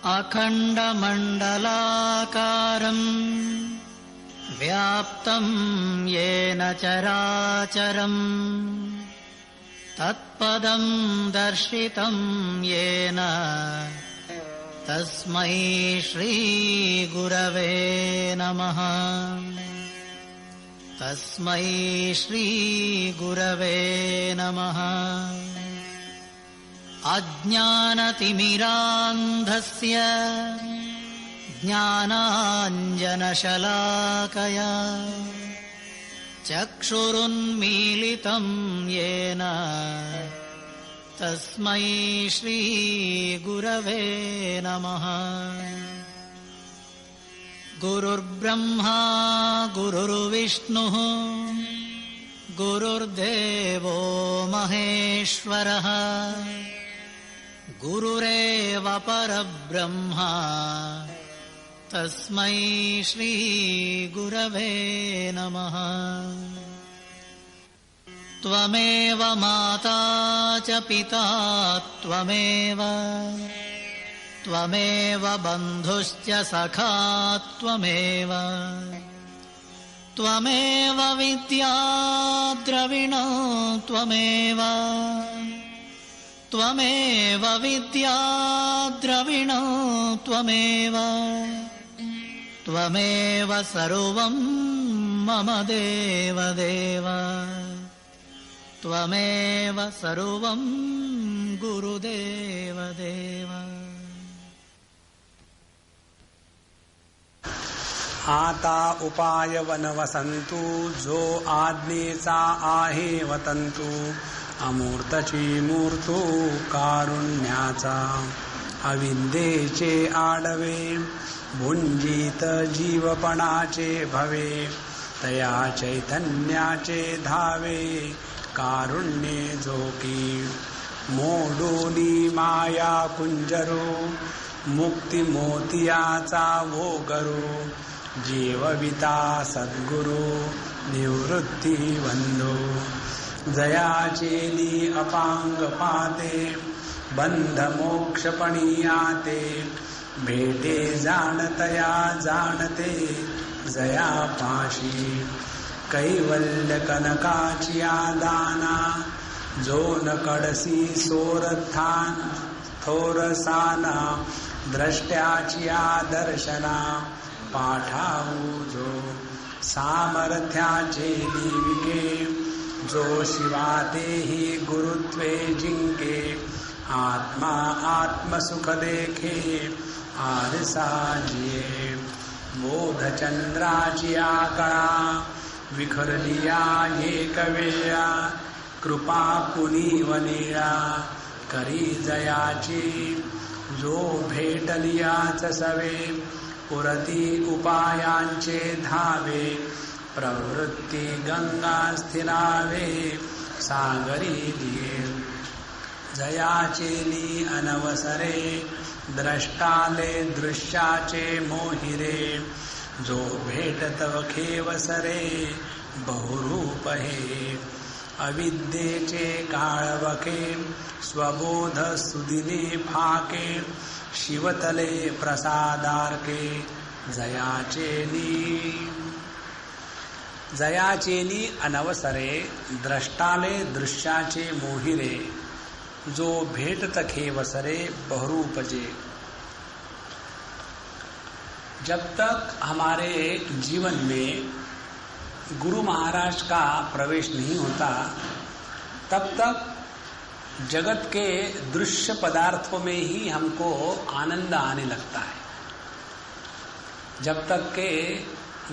अखण्डमण्डलाकारम् व्याप्तं येन चराचरम् तत्पदं दर्शितं येन तस्मै श्रीगुरवे नमः। तस्मै श्रीगुरवे नमः। अज्ञानतिमिरान्धस्य ज्ञानाञ्जनशलाकया चक्षुरुन्मीलितं येन तस्मै श्रीगुरवे नमः। गुरुर्ब्रह्मा गुरुर्विष्णुः गुरुर्देवो महेश्वरः गुरुरेव परब्रह्मा तस्मै श्रीगुरवे नमः। त्वमेव माता च पिता त्वमेव बन्धुश्च सखा त्वमेव विद्या द्रविणो त्वमेव विद्या द्रविणो त्वमेव सर्वं मम देवदेव त्वमेव सर्वं गुरुदेवदेव। आता उपाय वनवसंतु जो आज्ञेचा आहे वतंतु अमूर्तची मूर्तो कारुण्याचा अविद्येचे आडवे भुंजीत जीवपणाचे भवे तया चैतन्याचे धावे कारुण्ये जोकी मोडोनी माया कुंजरो मुक्ती मोतियाचा भोगरो जीवविता सद्गुरु निवृत्ती बंधो जयाचेली अपांग पाते बंध मोक्षपणियाते भेटे जाणतया जाणते जया पाशी कैवल्य कनकाची दाना जो न कडसी सोरथान थोरसाना द्रष्ट्याची दर्शना पाठाऊ जो सामर्थ्याचे दिविके जो शिवातेही गुरुत्वे जिंके आत्मा आत्मसुख देखे आरसा जिये बोधचंद्राची कळा विखरलिया एक वेळा कृपा पुनीवनिया करी जयाची जो भेटलियाच सवे पुरती उपायांचे धावे प्रवृत्ती गंगा स्थिरावे सागरी दिये जयाचेली अनवसरे द्रष्टाले दृश्याचे मोहिरे जो भेटत खेवसरे बहुरूप हे अविद्येचे काळवखे स्वबोध सुदिने फाके शिवतले प्रसादार्के जयाचेली अनवसरे द्रष्टाले दृश्याचे मोहिरे जो भेटत खेवसरे बहुरूपजे। जब तक हमारे जीवन में गुरु महाराज का प्रवेश नहीं होता तब तक जगत के दृश्य पदार्थों में ही हमको आनंद आने लगता है। जब तक के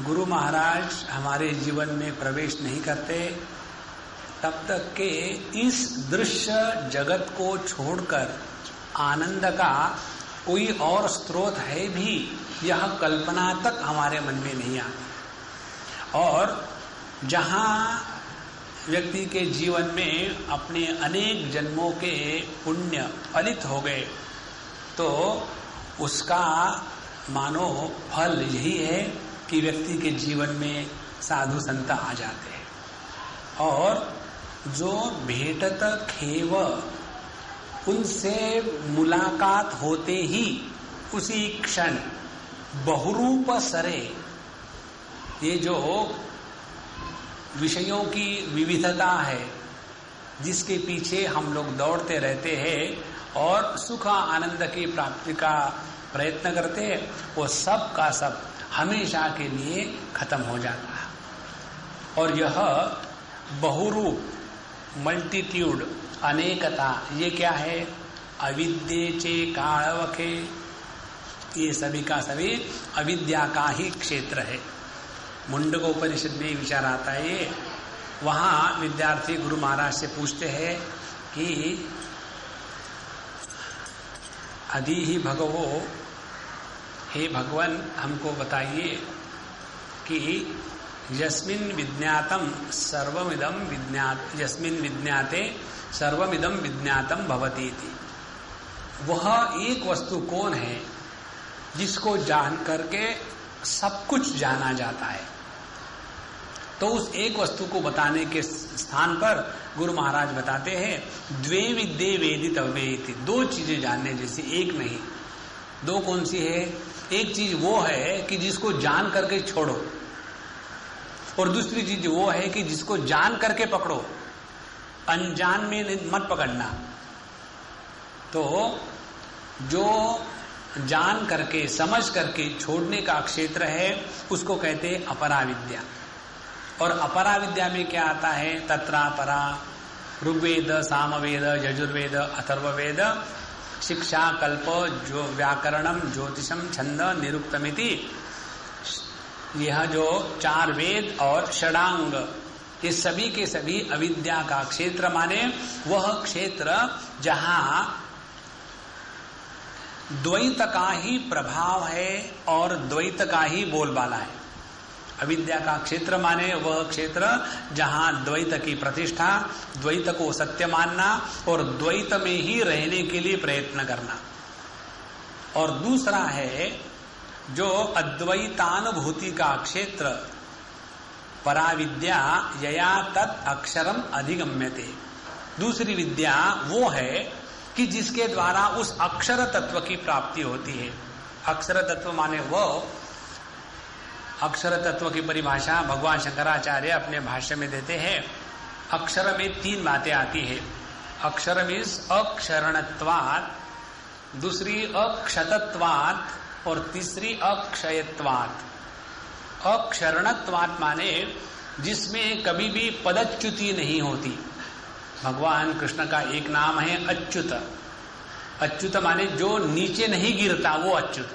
गुरु महाराज हमारे जीवन में प्रवेश नहीं करते तब तक के इस दृश्य जगत को छोड़कर आनंद का कोई और स्रोत है भी यह कल्पना तक हमारे मन में नहीं आती। और जहाँ व्यक्ति के जीवन में अपने अनेक जन्मों के पुण्य फलित हो गए तो उसका मानो फल यही है कि व्यक्ति के जीवन में साधु संत आ जाते हैं और जो भेटत खेव उनसे मुलाकात होते ही उसी क्षण बहुरूप सरे, ये जो विषयों की विविधता है जिसके पीछे हम लोग दौड़ते रहते हैं और सुख आनंद की प्राप्ति का प्रयत्न करते हैं, वो सब का सब हमेशा के लिए खत्म हो जाता है। और यह बहुरूप, मल्टीट्यूड, अनेकता, ये क्या है? अविद्ये चे कालवखे, ये सभी का सभी अविद्या का ही क्षेत्र है। मुंडकोपनिषद में विचार आता है ये। वहां विद्यार्थी गुरु महाराज से पूछते हैं कि अधि ही भगवो, हे भगवान हमको बताइए कि यस्मिन् विज्ञातम सर्वमिदं विज्ञात, यस्मिन् विज्ञाते सर्वमिदं विज्ञातम भवति इति। वह एक वस्तु कौन है जिसको जान करके सब कुछ जाना जाता है? तो उस एक वस्तु को बताने के स्थान पर गुरु महाराज बताते हैं द्वे विद्ये वेदितव्ये इति। दो चीजें जानने जैसी, एक नहीं। दो कौन सी है? एक चीज वो है कि जिसको जान करके छोड़ो, और दूसरी चीज वो है कि जिसको जान करके पकड़ो, अनजान में मत पकड़ना। तो जो जान करके समझ करके छोड़ने का क्षेत्र है उसको कहते हैं अपरा विद्या। और अपरा विद्या में क्या आता है? तत्रा परा, ऋग्वेद, सामवेद, यजुर्वेद, अथर्ववेद, शिक्षा, कल्प, जो व्याकरणम, ज्योतिषम, छंद, निरुक्तमिति, यह जो चार वेद और षडांग, ये सभी के सभी अविद्या का क्षेत्र माने वह क्षेत्र जहां द्वैत का ही प्रभाव है और द्वैत का ही बोलबाला है। अविद्या का क्षेत्र माने वह क्षेत्र जहां द्वैत की प्रतिष्ठा, द्वैत को सत्य मानना और द्वैत में ही रहने के लिए प्रयत्न करना। और दूसरा है जो अद्वैतानुभूति का क्षेत्र, पराविद्या यया तत् अक्षरम अधिगम्यते। दूसरी विद्या वो है कि जिसके द्वारा उस अक्षर तत्व की प्राप्ति होती है। अक्षर तत्व माने वो, अक्षर तत्व की परिभाषा भगवान शंकराचार्य अपने भाष्य में देते हैं। अक्षर में तीन बातें आती है। अक्षर मीन्स अक्षरणत्वात्, दूसरी अक्षतत्वात् और तीसरी अक्षयत्वात्। अक्षरणत्वात् माने जिसमें कभी भी पदच्युति नहीं होती। भगवान कृष्ण का एक नाम है अच्युत। अच्युत माने जो नीचे नहीं गिरता वो अच्युत।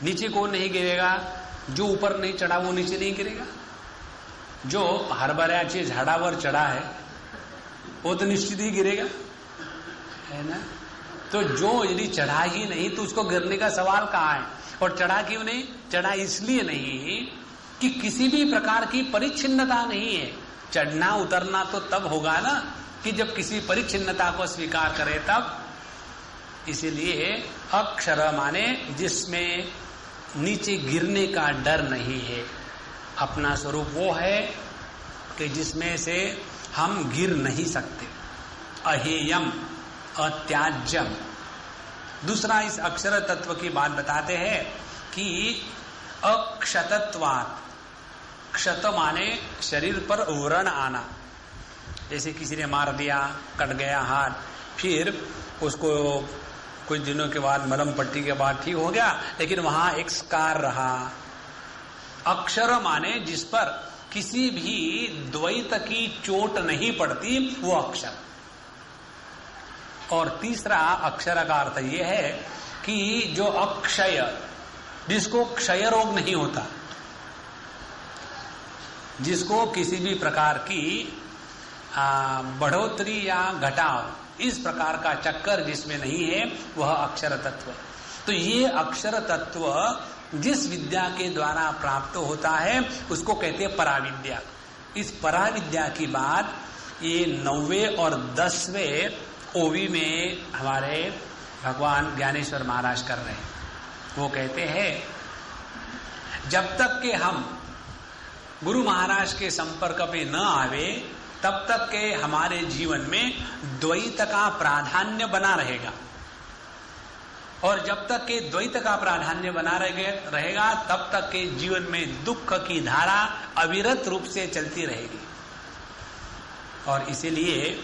नीचे कौन नहीं गिरेगा? जो ऊपर नहीं चढ़ा वो नीचे नहीं गिरेगा। जो हरभऱ्याच्या झाडावर चढ़ा है वो तो निश्चित ही गिरेगा, है ना? तो जो यदि चढ़ा ही नहीं तो उसको गिरने का सवाल कहाँ है? और चढ़ा क्यों नहीं? चढ़ा इसलिए नहीं कि किसी भी प्रकार की परिच्छिन्नता नहीं है। चढ़ना उतरना तो तब होगा ना कि जब किसी परिच्छिन्नता को स्वीकार करे तब। इसीलिए अक्षर माने जिसमें नीचे गिरने का डर नहीं है। अपना स्वरूप वो है कि जिसमें से हम गिर नहीं सकते। अहेयम, अत्याज्यम। दूसरा इस अक्षर तत्व की बात बताते हैं कि अक्षतत्वात्। क्षत माने शरीर पर व्रण आना। जैसे किसी ने मार दिया, कट गया हाथ, फिर उसको कुछ दिनों के बाद मलम पट्टी के बाद ठीक हो गया, लेकिन वहां एक स्कार रहा। अक्षर माने जिस पर किसी भी द्वैत की चोट नहीं पड़ती वो अक्षर। और तीसरा अक्षर का अर्थ यह है कि जो अक्षय, जिसको क्षय रोग नहीं होता, जिसको किसी भी प्रकार की बढ़ोतरी या घटाव, इस प्रकार का चक्कर जिसमें नहीं है, वह अक्षर तत्व। तो ये अक्षर तत्व जिस विद्या के द्वारा प्राप्त होता है उसको कहते हैं पराविद्या। इस पराविद्या की बात ये 9वें और 10वें ओवी में हमारे भगवान ज्ञानेश्वर महाराज कर रहे हैं। वो कहते हैं जब तक के हम गुरु महाराज के संपर्क में न आवे तब तक के हमारे जीवन में द्वैत का प्राधान्य बना रहेगा। और जब तक के द्वैत का प्राधान्य बना रहेगा तब तक के जीवन में दुख की धारा अविरत रूप से चलती रहेगी। और इसीलिए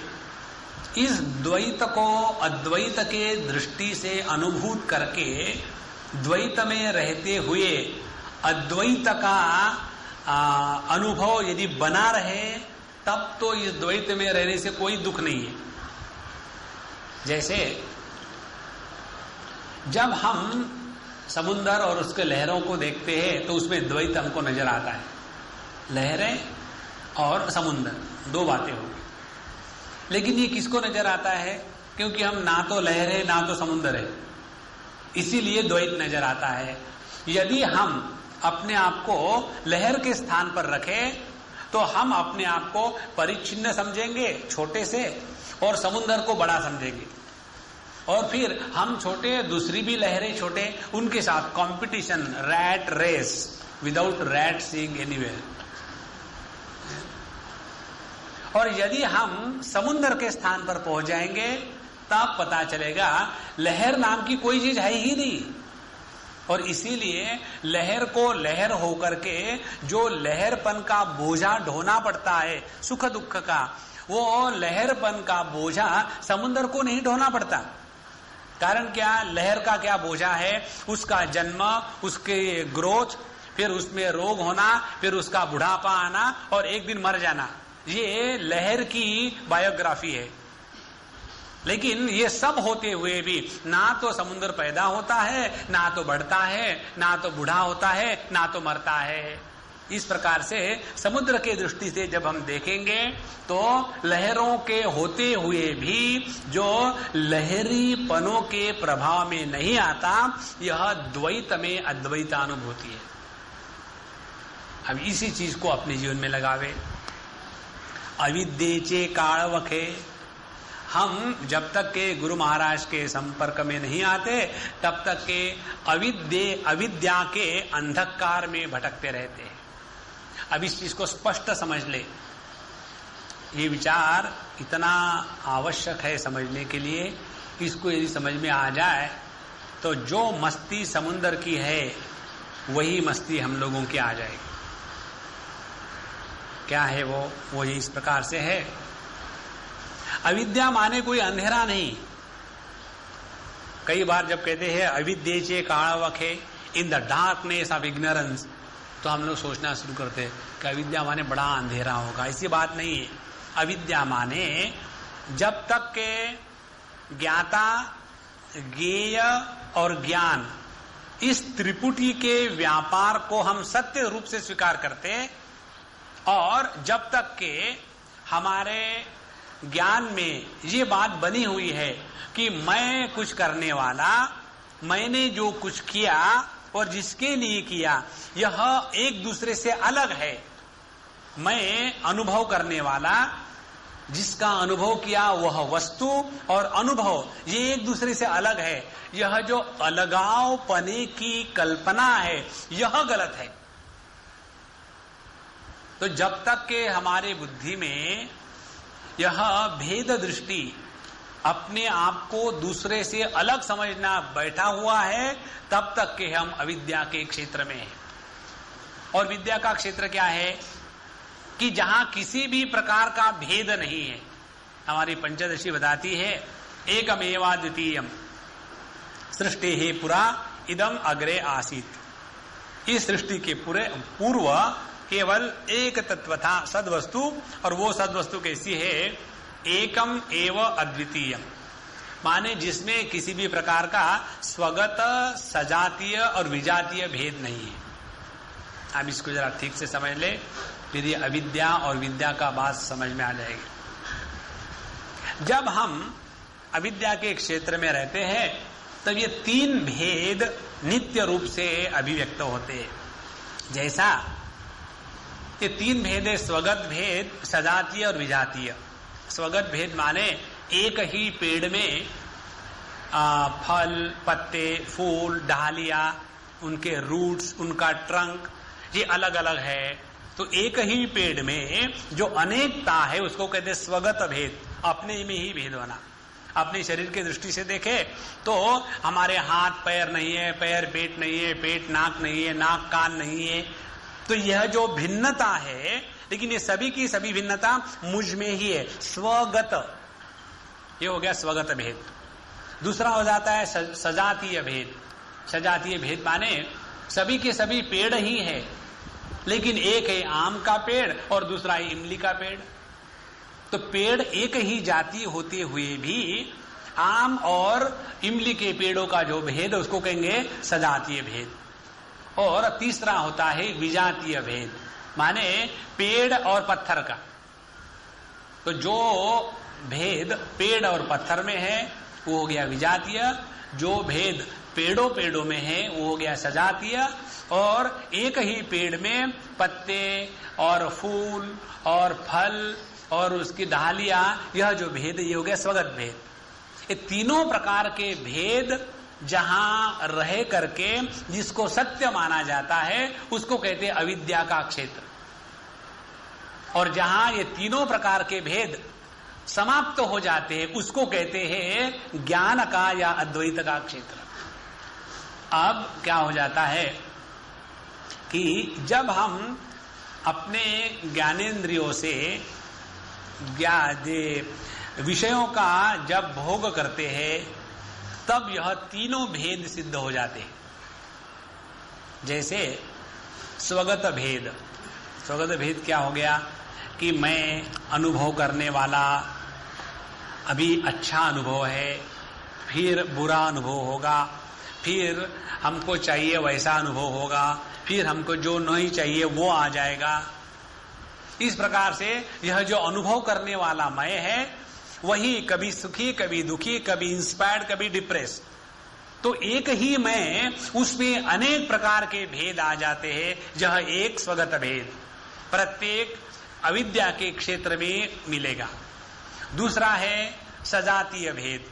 इस द्वैत को अद्वैत के दृष्टि से अनुभूत करके द्वैत में रहते हुए अद्वैत का अनुभव यदि बना रहे तब तो इस द्वैत में रहने से कोई दुख नहीं है। जैसे जब हम समुद्र और उसके लहरों को देखते हैं तो उसमें द्वैत हमको नजर आता है। लहरें और समुद्र दो बातें होंगी, लेकिन ये किसको नजर आता है? क्योंकि हम ना तो लहर है ना तो समुद्र है, इसीलिए द्वैत नजर आता है। यदि हम अपने आप को लहर के स्थान पर रखें तो हम अपने आप को परिच्छिन्न समझेंगे, छोटे से, और समुद्र को बड़ा समझेंगे। और फिर हम छोटे, दूसरी भी लहरें छोटे, उनके साथ competition, rat race without rat seeing anywhere. और यदि हम समुद्र के स्थान पर पहुंच जाएंगे तब पता चलेगा लहर नाम की कोई चीज है ही नहीं। और इसीलिए लहर को लहर होकर के जो लहरपन का बोझा ढोना पड़ता है सुख दुख का, वो लहरपन का बोझा समुद्र को नहीं ढोना पड़ता। कारण क्या? लहर का क्या बोझा है? उसका जन्म, उसके ग्रोथ, फिर उसमें रोग होना, फिर उसका बुढ़ापा आना और एक दिन मर जाना, ये लहर की बायोग्राफी है। लेकिन ये सब होते हुए भी ना तो समुद्र पैदा होता है, ना तो बढ़ता है, ना तो बूढ़ा होता है, ना तो मरता है। इस प्रकार से समुद्र के दृष्टि से जब हम देखेंगे तो लहरों के होते हुए भी जो लहरी पनों के प्रभाव में नहीं आता, यह द्वैत में अद्वैतानुभूति है। अब इसी चीज को अपने जीवन में लगावे। अविद्येचे कालवखे, हम जब तक के गुरु महाराज के संपर्क में नहीं आते तब तक के अविद्या के अंधकार में भटकते रहते हैं। अब इस चीज को स्पष्ट समझ ले, ये विचार इतना आवश्यक है समझने के लिए। इसको यदि समझ में आ जाए तो जो मस्ती समुद्र की है वही मस्ती हम लोगों की आ जाएगी। क्या है वो इस प्रकार से है। अविद्या माने कोई अंधेरा नहीं। कई बार जब कहते हैं अविद्येचे कालवखे, in the darkness of ignorance, तो हम लोग सोचना शुरू करते हैं कि अविद्या माने बड़ा अंधेरा होगा। ऐसी बात नहीं है। अविद्या माने जब तक के ज्ञाता, ज्ञेय और ज्ञान, इस त्रिपुटी के व्यापार को हम सत्य रूप से स्वीकार करते, और जब तक के हमारे ज्ञान में ये बात बनी हुई है कि मैं कुछ करने वाला, मैंने जो कुछ किया और जिसके लिए किया यह एक दूसरे से अलग है। मैं अनुभव करने वाला, जिसका अनुभव किया वह वस्तु और अनुभव ये एक दूसरे से अलग है। यह जो अलगाव पने की कल्पना है यह गलत है। तो जब तक के हमारे बुद्धि में यह भेद दृष्टि, अपने आप को दूसरे से अलग समझना बैठा हुआ है, तब तक के हम अविद्या के क्षेत्र में हैं। और विद्या का क्षेत्र क्या है कि जहां किसी भी प्रकार का भेद नहीं है। हमारी पंचदशी बताती है एकमेवा द्वितीयम सृष्टि है पुरा इदम अग्रे आसीत। इस सृष्टि के पूर्व केवल एक तत्व था, सद्वस्तु, और वो सद्वस्तु कैसी है? एकम एव अद्वितीयम, माने जिसमें किसी भी प्रकार का स्वगत, सजातीय और विजातीय भेद नहीं है। आप इसको जरा ठीक से समझ ले, फिर ये अविद्या और विद्या का बात समझ में आ जाएगी। जब हम अविद्या के क्षेत्र में रहते हैं तब ये तीन भेद नित्य रूप से अभिव्यक्त होते हैं। जैसा ये तीन भेद है, स्वगत भेद, सजातीय और विजातीय। स्वगत भेद माने एक ही पेड़ में फल, पत्ते, फूल, डालियां, उनके रूट्स, उनका ट्रंक, ये अलग अलग है। तो एक ही पेड़ में जो अनेकता है उसको कहते हैं स्वगत भेद, अपने में ही भेद होना। अपने शरीर की दृष्टि से देखे तो हमारे हाथ पैर नहीं है, पैर पेट नहीं है, पेट नाक नहीं है, नाक कान नहीं है। तो यह जो भिन्नता है, लेकिन ये सभी की सभी भिन्नता मुझ में ही है, स्वगत। ये हो गया स्वगत भेद। दूसरा हो जाता है सजातीय भेद। सजातीय भेद माने सभी के सभी पेड़ ही है, लेकिन एक है आम का पेड़ और दूसरा है इमली का पेड़। तो पेड़ एक ही जाति होते हुए भी आम और इमली के पेड़ों का जो भेद है उसको कहेंगे सजातीय भेद। और तीसरा होता है विजातीय भेद, माने पेड़ और पत्थर का। तो जो भेद पेड़ और पत्थर में है वो हो गया विजातीय, जो भेद पेड़ों पेड़ों में है वो हो गया सजातीय, और एक ही पेड़ में पत्ते और फूल और फल और उसकी डालियां, यह जो भेद ये हो गया स्वगत भेद। ये तीनों प्रकार के भेद जहां रह करके जिसको सत्य माना जाता है उसको कहते हैं अविद्या का क्षेत्र। और जहां ये तीनों प्रकार के भेद समाप्त हो जाते हैं उसको कहते हैं ज्ञान का या अद्वैत का क्षेत्र। अब क्या हो जाता है कि जब हम अपने ज्ञानेंद्रियों से विषयों का जब भोग करते हैं तब यह तीनों भेद सिद्ध हो जाते हैं। जैसे स्वगत भेद। स्वगत भेद क्या हो गया कि मैं अनुभव करने वाला, अभी अच्छा अनुभव है, फिर बुरा अनुभव होगा, फिर हमको चाहिए वैसा अनुभव होगा, फिर हमको जो नहीं चाहिए वो आ जाएगा। इस प्रकार से यह जो अनुभव करने वाला मैं है वही कभी सुखी, कभी दुखी, कभी इंस्पायर्ड, कभी डिप्रेस। तो एक ही मैं, उसमें अनेक प्रकार के भेद आ जाते हैं। यह एक स्वगत भेद प्रत्येक अविद्या के क्षेत्र में मिलेगा। दूसरा है सजातीय भेद।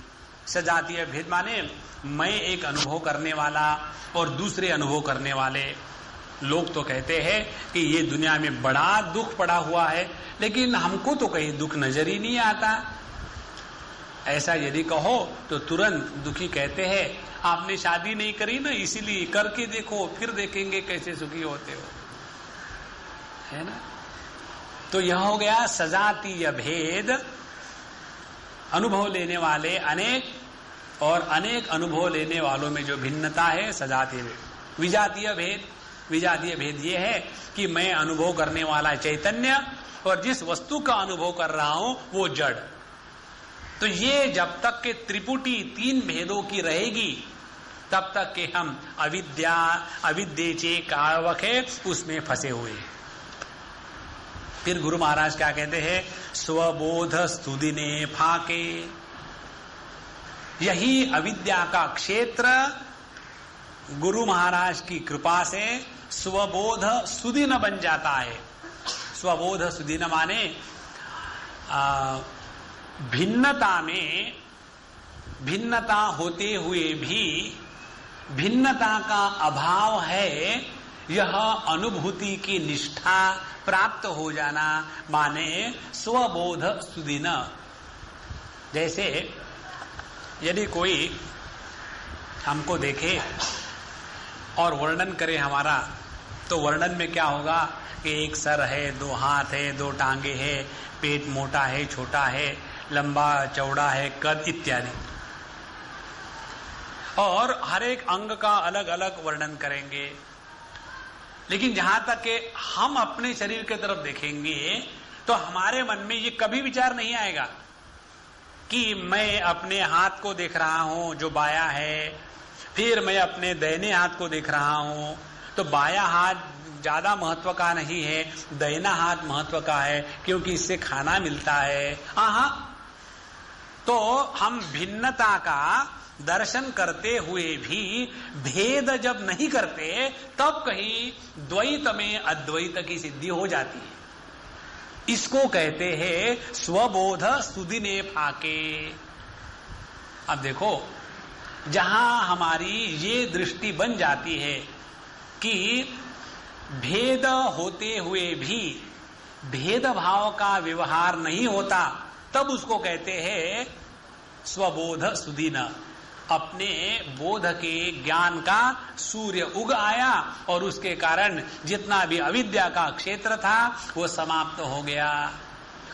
सजातीय भेद माने मैं एक अनुभव करने वाला और दूसरे अनुभव करने वाले। लोग तो कहते हैं कि ये दुनिया में बड़ा दुख पड़ा हुआ है, लेकिन हमको तो कहीं दुख नजर ही नहीं आता। ऐसा यदि कहो तो तुरंत दुखी कहते हैं आपने शादी नहीं करी ना, इसीलिए करके देखो फिर देखेंगे कैसे सुखी होते हो, है ना। तो यह हो गया सजातीय भेद। अनुभव लेने वाले अनेक और अनेक अनुभव लेने वालों में जो भिन्नता है सजातीय भेद। विजातीय भेद। विजातीय भेद ये है कि मैं अनुभव करने वाला चैतन्य और जिस वस्तु का अनुभव कर रहा हूं वो जड़। तो ये जब तक के त्रिपुटी तीन भेदों की रहेगी तब तक के हम अविद्येचे कावखे उसमें फंसे हुए। फिर गुरु महाराज क्या कहते हैं, स्वबोध स्तुदिने फाके। यही अविद्या का क्षेत्र गुरु महाराज की कृपा से स्वबोध सुदिन बन जाता है। स्वबोध सुदिन माने भिन्नता में भिन्नता होते हुए भी भिन्नता का अभाव है, यह अनुभूति की निष्ठा प्राप्त हो जाना माने स्वबोध सुदिन। जैसे यदि कोई हमको देखे और वर्णन करे हमारा, तो वर्णन में क्या होगा कि एक सर है, दो हाथ है, दो टांगे है, पेट मोटा है, छोटा है, लंबा चौड़ा है, कद इत्यादि, और हर एक अंग का अलग अलग वर्णन करेंगे। लेकिन जहां तक कि हम अपने शरीर की तरफ देखेंगे तो हमारे मन में ये कभी विचार नहीं आएगा कि मैं अपने हाथ को देख रहा हूं जो बाया है, फिर मैं अपने दाहिने हाथ को देख रहा हूं तो बाया हाथ ज्यादा महत्व का नहीं है, दाहिना हाथ महत्व का है क्योंकि इससे खाना मिलता है। तो हम भिन्नता का दर्शन करते हुए भी भेद जब नहीं करते तब कहीं द्वैत में अद्वैत की सिद्धि हो जाती है। इसको कहते हैं स्वबोध सुदिने फाके। अब देखो, जहां हमारी ये दृष्टि बन जाती है कि भेद होते हुए भी भेदभाव का व्यवहार नहीं होता, तब उसको कहते हैं स्वबोध सुदीन, अपने बोध के ज्ञान का सूर्य उग आया और उसके कारण जितना भी अविद्या का क्षेत्र था वो समाप्त हो गया।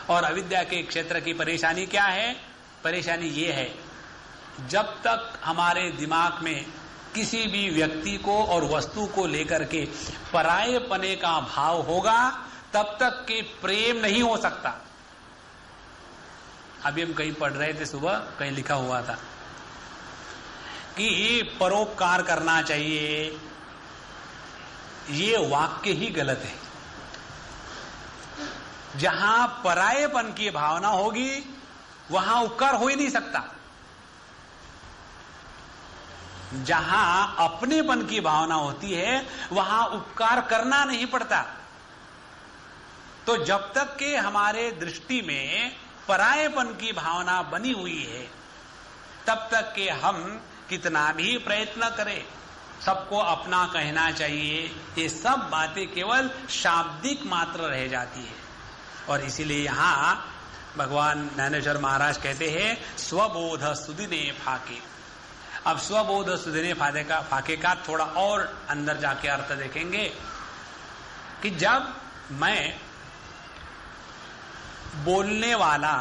और अविद्या के क्षेत्र की परेशानी क्या है? परेशानी ये है, जब तक हमारे दिमाग में किसी भी व्यक्ति को और वस्तु को लेकर के परायेपने का भाव होगा, तब तक के प्रेम नहीं हो सकता। अभी हम कहीं पढ़ रहे थे, सुबह कहीं लिखा हुआ था कि परोपकार करना चाहिए, ये वाक्य ही गलत है। जहां परायेपन की भावना होगी वहां उपकार हो ही नहीं सकता। जहां अपनेपन की भावना होती है वहां उपकार करना नहीं पड़ता। तो जब तक के हमारे दृष्टि में परायेपन की भावना बनी हुई है, तब तक के हम कितना भी प्रयत्न करें, सबको अपना कहना चाहिए, ये सब बातें केवल शाब्दिक मात्र रह जाती है। और इसीलिए यहां भगवान ज्ञानेश्वर महाराज कहते हैं स्वबोध सुदिने फाके। अब स्वबोध सुदिने फाके का थोड़ा और अंदर जाके अर्थ देखेंगे कि जब मैं बोलने वाला,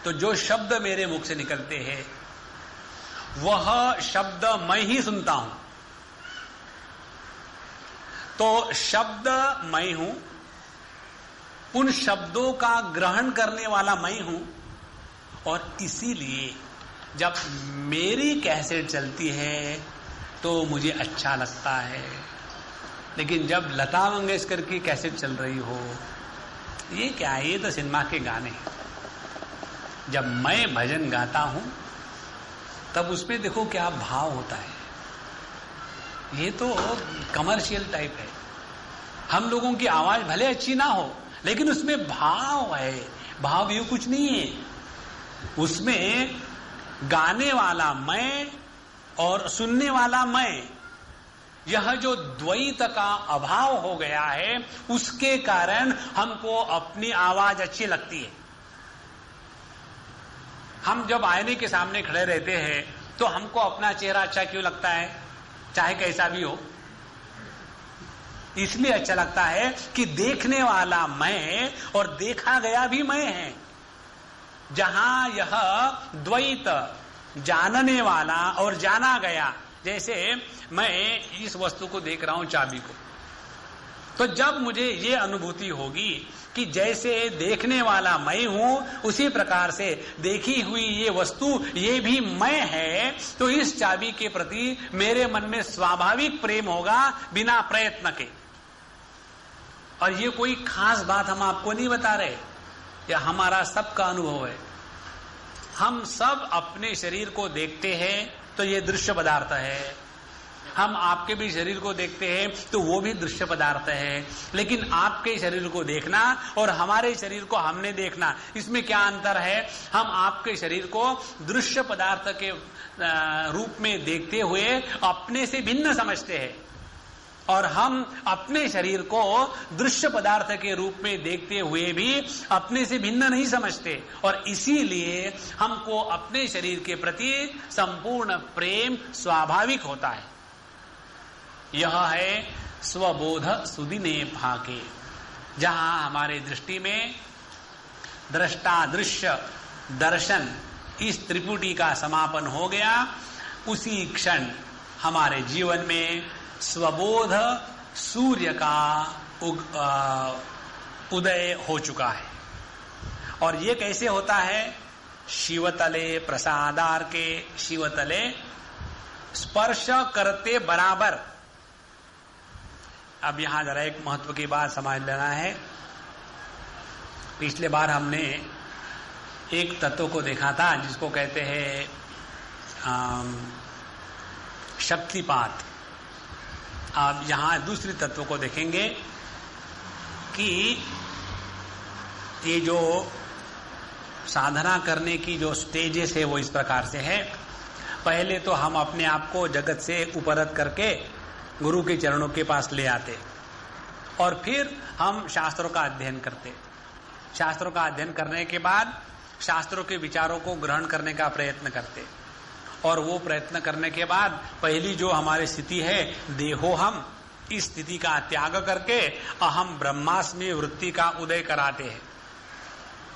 तो जो शब्द मेरे मुख से निकलते हैं वह शब्द मैं ही सुनता हूं। तो शब्द मैं हूं, उन शब्दों का ग्रहण करने वाला मैं हूं, और इसीलिए जब मेरी कैसेट चलती है तो मुझे अच्छा लगता है। लेकिन जब लता मंगेशकर की कैसेट चल रही हो, ये क्या है? ये तो सिनेमा के गाने हैं। जब मैं भजन गाता हूं तब उसमें देखो क्या भाव होता है। ये तो कमर्शियल टाइप है। हम लोगों की आवाज भले अच्छी ना हो, लेकिन उसमें भाव है। भाव ये कुछ नहीं है, उसमें गाने वाला मैं और सुनने वाला मैं, यह जो द्वैत का अभाव हो गया है, उसके कारण हमको अपनी आवाज अच्छी लगती है। हम जब आईने के सामने खड़े रहते हैं तो हमको अपना चेहरा अच्छा क्यों लगता है? चाहे कैसा भी हो, इसलिए अच्छा लगता है कि देखने वाला मैं और देखा गया भी मैं है। जहां यह द्वैत, जानने वाला और जाना गया, जैसे मैं इस वस्तु को देख रहा हूं, चाबी को, तो जब मुझे ये अनुभूति होगी कि जैसे देखने वाला मैं हूं, उसी प्रकार से देखी हुई ये वस्तु ये भी मैं है, तो इस चाबी के प्रति मेरे मन में स्वाभाविक प्रेम होगा बिना प्रयत्न के। और ये कोई खास बात हम आपको नहीं बता रहे, यह हमारा सबका अनुभव है। हम सब अपने शरीर को देखते हैं तो ये दृश्य पदार्थ है, हम आपके भी शरीर को देखते हैं तो वो भी दृश्य पदार्थ है। लेकिन आपके शरीर को देखना और हमारे शरीर को हमने देखना, इसमें क्या अंतर है? हम आपके शरीर को दृश्य पदार्थ के रूप में देखते हुए अपने से भिन्न समझते हैं, और हम अपने शरीर को दृश्य पदार्थ के रूप में देखते हुए भी अपने से भिन्न नहीं समझते। और इसीलिए हमको अपने शरीर के प्रति संपूर्ण प्रेम स्वाभाविक होता है। यह है स्वबोध सुदिने फाके, जहां हमारे दृष्टि में दृष्टा दृश्य दर्शन इस त्रिपुटी का समापन हो गया, उसी क्षण हमारे जीवन में स्वबोध सूर्य का उदय हो चुका है। और ये कैसे होता है? शिवतले प्रसादार के शिवतले स्पर्श करते बराबर। अब यहां जरा एक महत्व की बात समझ लेना है। पिछले बार हमने एक तत्व को देखा था जिसको कहते हैं शक्तिपात। अब यहां दूसरी तत्व को देखेंगे कि ये जो साधना करने की जो स्टेजेस है वो इस प्रकार से है। पहले तो हम अपने आप को जगत से उपरत करके गुरु के चरणों के पास ले आते, और फिर हम शास्त्रों का अध्ययन करते। शास्त्रों का अध्ययन करने के बाद शास्त्रों के विचारों को ग्रहण करने का प्रयत्न करते, और वो प्रयत्न करने के बाद पहली जो हमारी स्थिति है देहोहम, इस स्थिति का त्याग करके अहम ब्रह्मास्मि वृत्ति का उदय कराते हैं।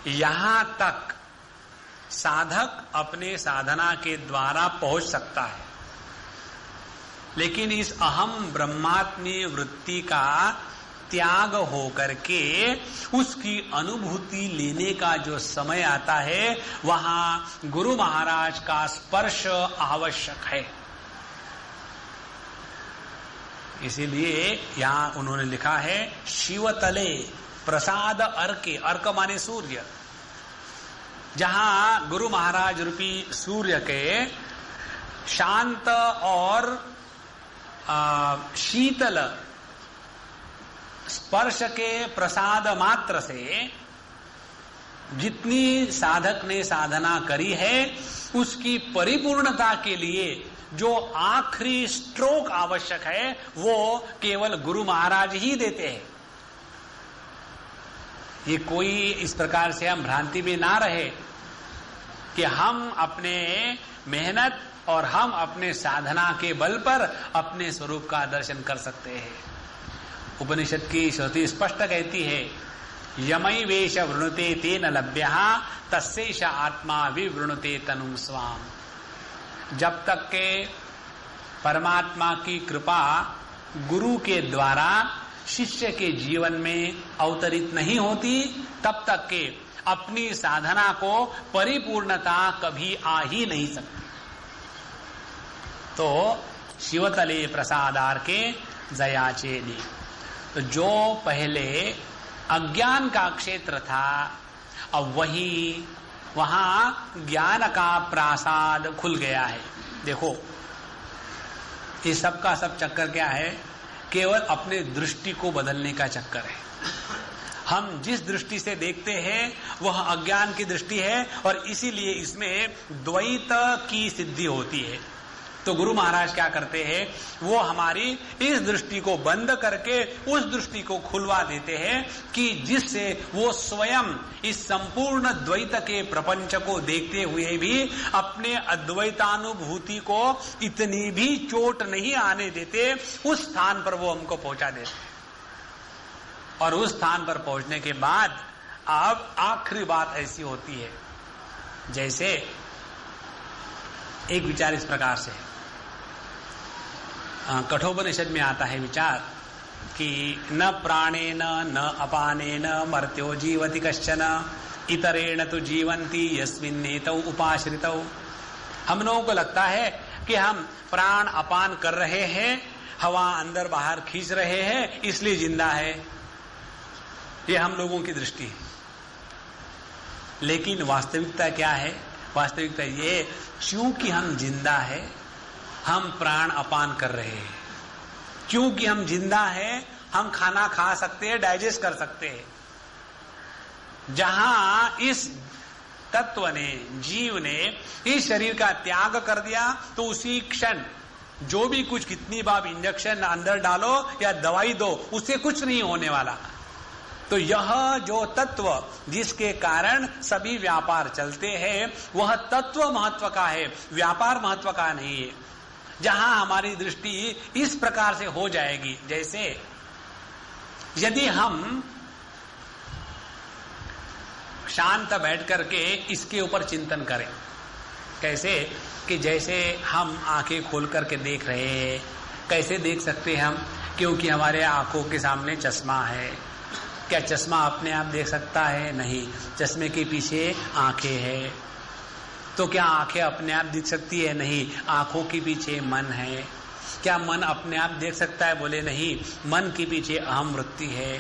यहां तक साधक अपने साधना के द्वारा पहुंच सकता है, लेकिन इस अहम ब्रह्मात्मी वृत्ति का त्याग हो करके उसकी अनुभूति लेने का जो समय आता है, वहां गुरु महाराज का स्पर्श आवश्यक है। इसीलिए यहां उन्होंने लिखा है शिवतले प्रसाद अर्के, अर्क माने सूर्य, जहां गुरु महाराज रूपी सूर्य के शांत और शीतल स्पर्श के प्रसाद मात्र से जितनी साधक ने साधना करी है उसकी परिपूर्णता के लिए जो आखिरी स्ट्रोक आवश्यक है वो केवल गुरु महाराज ही देते हैं। ये कोई इस प्रकार से हम भ्रांति में ना रहे कि हम अपने मेहनत और हम अपने साधना के बल पर अपने स्वरूप का दर्शन कर सकते हैं। उपनिषद की श्रुति स्पष्ट कहती है यमई वेश वृणुते तेन लभ्यः तस्यैष आत्मा विवृणुते तनुम स्वाम। जब तक के परमात्मा की कृपा गुरु के द्वारा शिष्य के जीवन में अवतरित नहीं होती, तब तक के अपनी साधना को परिपूर्णता कभी आ ही नहीं सकती। तो शिवतले प्रसादार के जयाचेदी, तो जो पहले अज्ञान का क्षेत्र था अब वहां ज्ञान का प्रासाद खुल गया है। देखो ये सब का सब चक्कर क्या है, केवल अपने दृष्टि को बदलने का चक्कर है। हम जिस दृष्टि से देखते हैं वह अज्ञान की दृष्टि है और इसीलिए इसमें द्वैत की सिद्धि होती है। तो गुरु महाराज क्या करते हैं, वो हमारी इस दृष्टि को बंद करके उस दृष्टि को खुलवा देते हैं कि जिससे वो स्वयं इस संपूर्ण द्वैत के प्रपंच को देखते हुए भी अपने अद्वैतानुभूति को इतनी भी चोट नहीं आने देते, उस स्थान पर वो हमको पहुंचा देते। और उस स्थान पर पहुंचने के बाद अब आखिरी बात ऐसी होती है, जैसे एक विचार इस प्रकार से कठोपनिषद में आता है विचार कि न प्राणेन न अपानेन मर्त्यो जीवति कश्चन इतरेण तो जीवंती यस्मिन्नेतौ उपाश्रितौ। हम लोगों को लगता है कि हम प्राण अपान कर रहे हैं, हवा अंदर बाहर खींच रहे हैं, इसलिए जिंदा है। ये हम लोगों की दृष्टि है, लेकिन वास्तविकता क्या है? वास्तविकता ये, क्योंकि हम जिंदा है हम प्राण अपान कर रहे हैं। क्योंकि हम जिंदा हैं हम खाना खा सकते हैं, डाइजेस्ट कर सकते हैं। जहां इस तत्व ने, जीव ने इस शरीर का त्याग कर दिया तो उसी क्षण जो भी कुछ कितनी बार इंजेक्शन अंदर डालो या दवाई दो, उससे कुछ नहीं होने वाला। तो यह जो तत्व जिसके कारण सभी व्यापार चलते हैं वह तत्व महत्व का है, व्यापार महत्व का नहीं है। जहां हमारी दृष्टि इस प्रकार से हो जाएगी, जैसे यदि हम शांत बैठ करके इसके ऊपर चिंतन करें, कैसे कि जैसे हम आंखें खोल करके देख रहे हैं, कैसे देख सकते हैं हम? क्योंकि हमारे आंखों के सामने चश्मा है। क्या चश्मा अपने आप देख सकता है? नहीं, चश्मे के पीछे आंखें हैं। तो क्या आंखें अपने आप दिख सकती है? नहीं, आंखों के पीछे मन है। क्या मन अपने आप देख सकता है? बोले नहीं, मन के पीछे अहम वृत्ति है।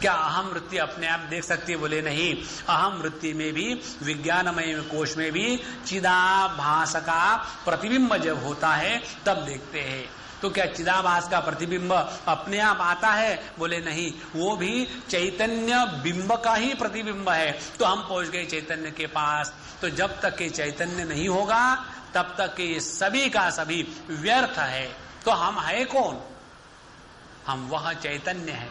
क्या अहम वृत्ति अपने आप देख सकती है? बोले नहीं, अहम वृत्ति में भी, विज्ञानमय कोश में भी चिदाभास का प्रतिबिंब जब होता है तब देखते हैं। तो क्या चिदाभास का प्रतिबिंब अपने आप आता है? बोले नहीं, वो भी चैतन्य बिंब का ही प्रतिबिंब है। तो हम पहुंच गए चैतन्य के पास। तो जब तक के चैतन्य नहीं होगा तब तक के ये सभी का सभी व्यर्थ है। तो हम है कौन? हम वह चैतन्य है।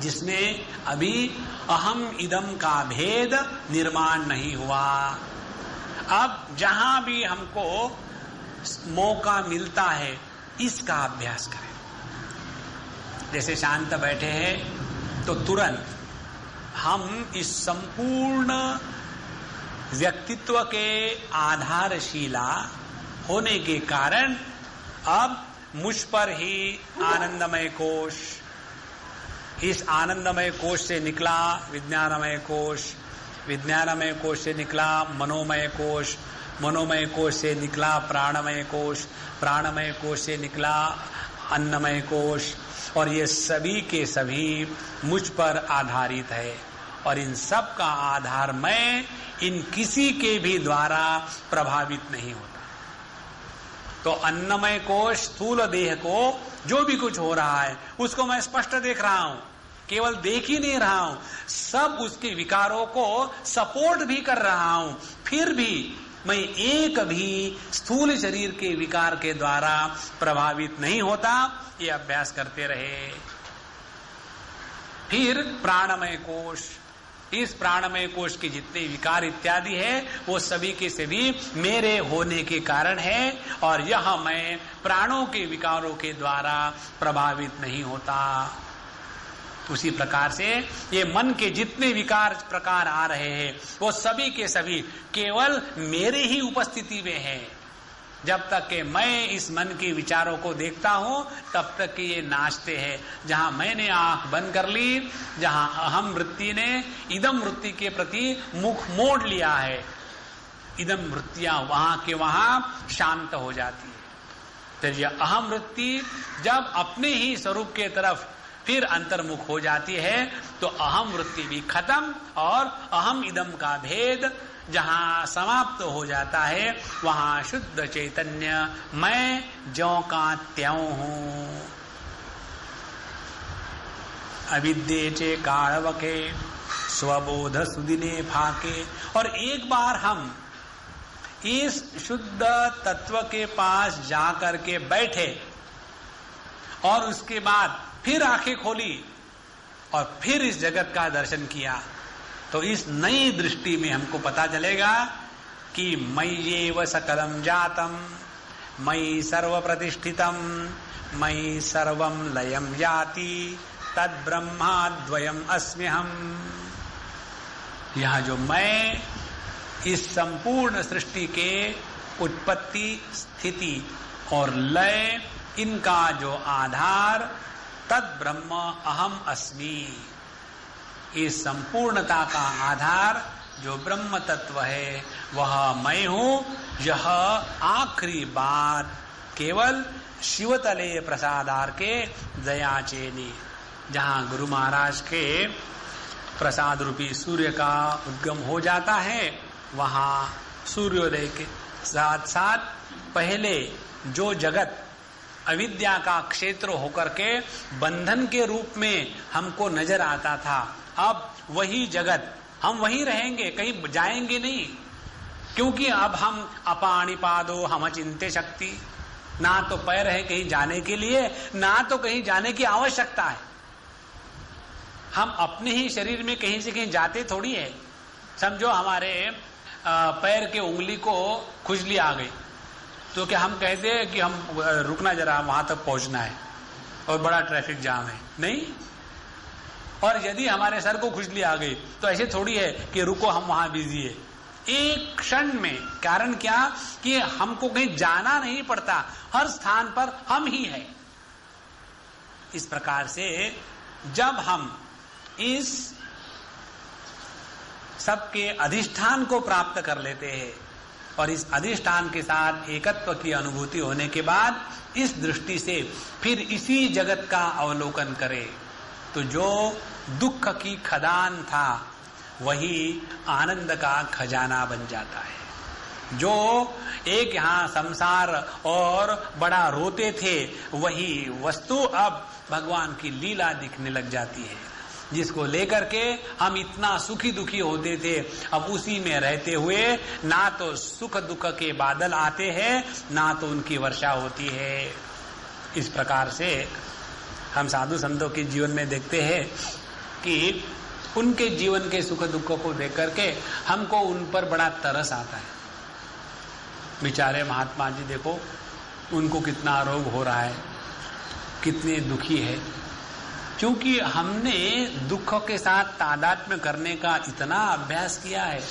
जिसमें अभी अहम इदम का भेद निर्माण नहीं हुआ। अब जहां भी हमको मौका मिलता है इसका अभ्यास करें। जैसे शांत बैठे हैं तो तुरंत हम इस संपूर्ण व्यक्तित्व के आधारशिला होने के कारण अब मुझ पर ही आनंदमय कोश, इस आनंदमय कोश से निकला विज्ञानमय कोश, विज्ञानमय कोश से निकला मनोमय कोश, मनोमय कोश से निकला प्राणमय कोश, प्राणमय कोश से निकला अन्नमय कोश, और ये सभी के सभी मुझ पर आधारित है। और इन सब का आधार मैं इन किसी के भी द्वारा प्रभावित नहीं होता। तो अन्नमय कोश स्थूल देह को जो भी कुछ हो रहा है उसको मैं स्पष्ट देख रहा हूं, केवल देख ही नहीं रहा हूं, सब उसके विकारों को सपोर्ट भी कर रहा हूं। फिर भी मैं एक भी स्थूल शरीर के विकार के द्वारा प्रभावित नहीं होता। ये अभ्यास करते रहे। फिर प्राणमय कोश, इस प्राणमय कोश के जितने विकार इत्यादि है वो सभी के सभी मेरे होने के कारण है, और यह मैं प्राणों के विकारों के द्वारा प्रभावित नहीं होता। उसी प्रकार से ये मन के जितने विकार प्रकार आ रहे हैं वो सभी के सभी केवल मेरे ही उपस्थिति में है। जब तक कि मैं इस मन के विचारों को देखता हूं तब तक कि ये नाचते हैं। जहां मैंने आंख बंद कर ली, जहां अहम वृत्ति ने इदम वृत्ति के प्रति मुख मोड़ लिया है, इदम वृत्तियां वहां के वहां शांत हो जाती है। फिर यह अहम वृत्ति जब अपने ही स्वरूप के तरफ फिर अंतर्मुख हो जाती है तो अहम वृत्ति भी खत्म और अहम इदम का भेद जहां समाप्त हो जाता है वहां शुद्ध चैतन्य मैं ज्यों का त्यों हूं। अविद्ये चे कालवके स्वबोध सुदिने फाके। और एक बार हम इस शुद्ध तत्व के पास जाकर के बैठे और उसके बाद फिर आंखें खोली और फिर इस जगत का दर्शन किया तो इस नई दृष्टि में हमको पता चलेगा कि मय्येव सकलम जातम मयि सर्व प्रतिष्ठितम मयि सर्वम लयम याति तद ब्रह्माद्वयम अस्म्यहम। यह जो मैं इस संपूर्ण सृष्टि के उत्पत्ति स्थिति और लय इनका जो आधार तद ब्रह्म अहम अस्मि, इस संपूर्णता का आधार जो ब्रह्म तत्व है वह मैं हूं। यह आखिरी बात केवल शिवतले प्रसादार के दयाचेनी, जहां गुरु महाराज के प्रसाद रूपी सूर्य का उद्गम हो जाता है वहां सूर्योदय के साथ साथ पहले जो जगत अविद्या का क्षेत्र होकर के बंधन के रूप में हमको नजर आता था, अब वही जगत हम वहीं रहेंगे, कहीं जाएंगे नहीं, क्योंकि अब हम अपाणिपादो हम चिंते शक्ति, ना तो पैर है कहीं जाने के लिए ना तो कहीं जाने की आवश्यकता है। हम अपने ही शरीर में कहीं से कहीं जाते थोड़ी है। समझो हमारे पैर के उंगली को खुजली आ गई तो क्या हम कहते हैं कि हम रुकना जरा वहां तक पहुंचना है और बड़ा ट्रैफिक जाम है? नहीं। और यदि हमारे सर को खुजली आ गई तो ऐसे थोड़ी है कि रुको हम वहां बिजी है। एक क्षण में, कारण क्या कि हमको कहीं जाना नहीं पड़ता, हर स्थान पर हम ही है। इस प्रकार से जब हम इस सबके अधिष्ठान को प्राप्त कर लेते हैं और इस अधिष्ठान के साथ एकत्व की अनुभूति होने के बाद इस दृष्टि से फिर इसी जगत का अवलोकन करें तो जो दुख की खदान था वही आनंद का खजाना बन जाता है। जो एक यहाँ संसार और बड़ा रोते थे वही वस्तु अब भगवान की लीला दिखने लग जाती है, जिसको लेकर के हम इतना सुखी दुखी होते थे अब उसी में रहते हुए ना तो सुख दुख के बादल आते हैं ना तो उनकी वर्षा होती है। इस प्रकार से हम साधु संतों के जीवन में देखते हैं कि उनके जीवन के सुख दुखों को देख करके हमको उन पर बड़ा तरस आता है। बेचारे महात्मा जी देखो, उनको कितना रोग हो रहा है, कितने दुखी है, क्योंकि हमने दुख के साथ तादात्म्य करने का इतना अभ्यास किया है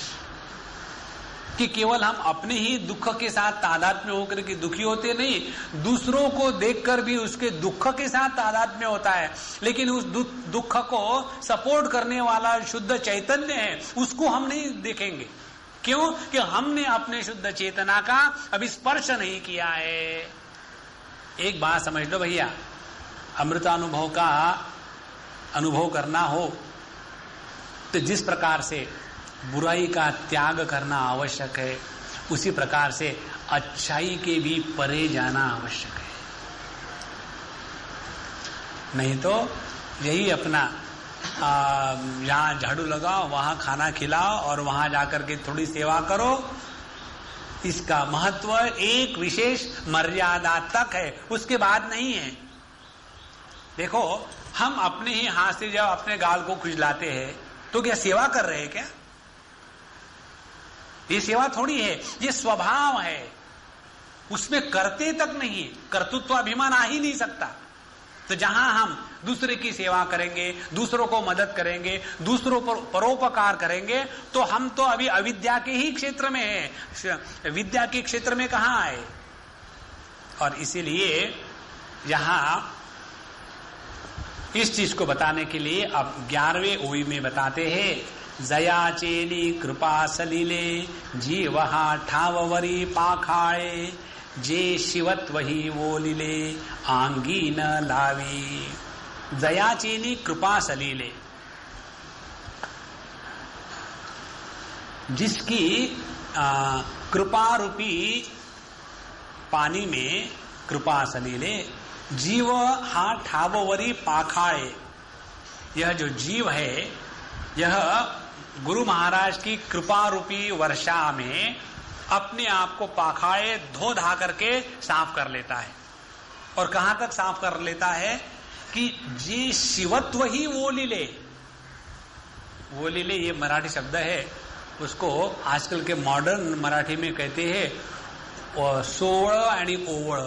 कि केवल हम अपने ही दुख के साथ तादात्म्य होकर के दुखी होते नहीं, दूसरों को देखकर भी उसके दुख के साथ तादात्म्य होता है। लेकिन उस दुख को सपोर्ट करने वाला शुद्ध चैतन्य है, उसको हम नहीं देखेंगे। क्यों? कि हमने अपने शुद्ध चेतना का अभी स्पर्श नहीं किया है। एक बात समझ लो भैया, अमृतानुभव का अनुभव करना हो तो जिस प्रकार से बुराई का त्याग करना आवश्यक है, उसी प्रकार से अच्छाई के भी परे जाना आवश्यक है। नहीं तो यही अपना यहाँ झाड़ू लगाओ, वहां खाना खिलाओ और वहां जाकर के थोड़ी सेवा करो, इसका महत्व एक विशेष मर्यादा तक है, उसके बाद नहीं है। देखो, हम अपने ही हाथ से जब अपने गाल को खुजलाते हैं तो क्या सेवा कर रहे हैं क्या? ये सेवा थोड़ी है, ये स्वभाव है, उसमें करते तक नहीं, कर्तृत्व अभिमान आ ही नहीं सकता। तो जहां हम दूसरे की सेवा करेंगे, दूसरों को मदद करेंगे, दूसरों पर परोपकार करेंगे, तो हम तो अभी अविद्या के ही क्षेत्र में हैं, विद्या के क्षेत्र में कहां आए। और इसीलिए यहां इस चीज को बताने के लिए अब 11वें ओई में बताते हैं, जयाचेली कृपा सलीले जीवहा ठाववरी पाखाळे, जे शिवत वही वो लीले आंगी न लावी। जयाचेली कृपा सलीले, जिसकी कृपा रूपी पानी में कृपा सलीले, जीव हा ठाववरी पाखाळे, यह जो जीव है यह गुरु महाराज की कृपा रूपी वर्षा में अपने आप को पाखाड़े धो धा करके साफ कर लेता है। और कहां तक साफ कर लेता है कि जे शिवत्व ही वो लीले। वो लीले ये मराठी शब्द है, उसको आजकल के मॉडर्न मराठी में कहते हैं सोवळ आणि ओवळ।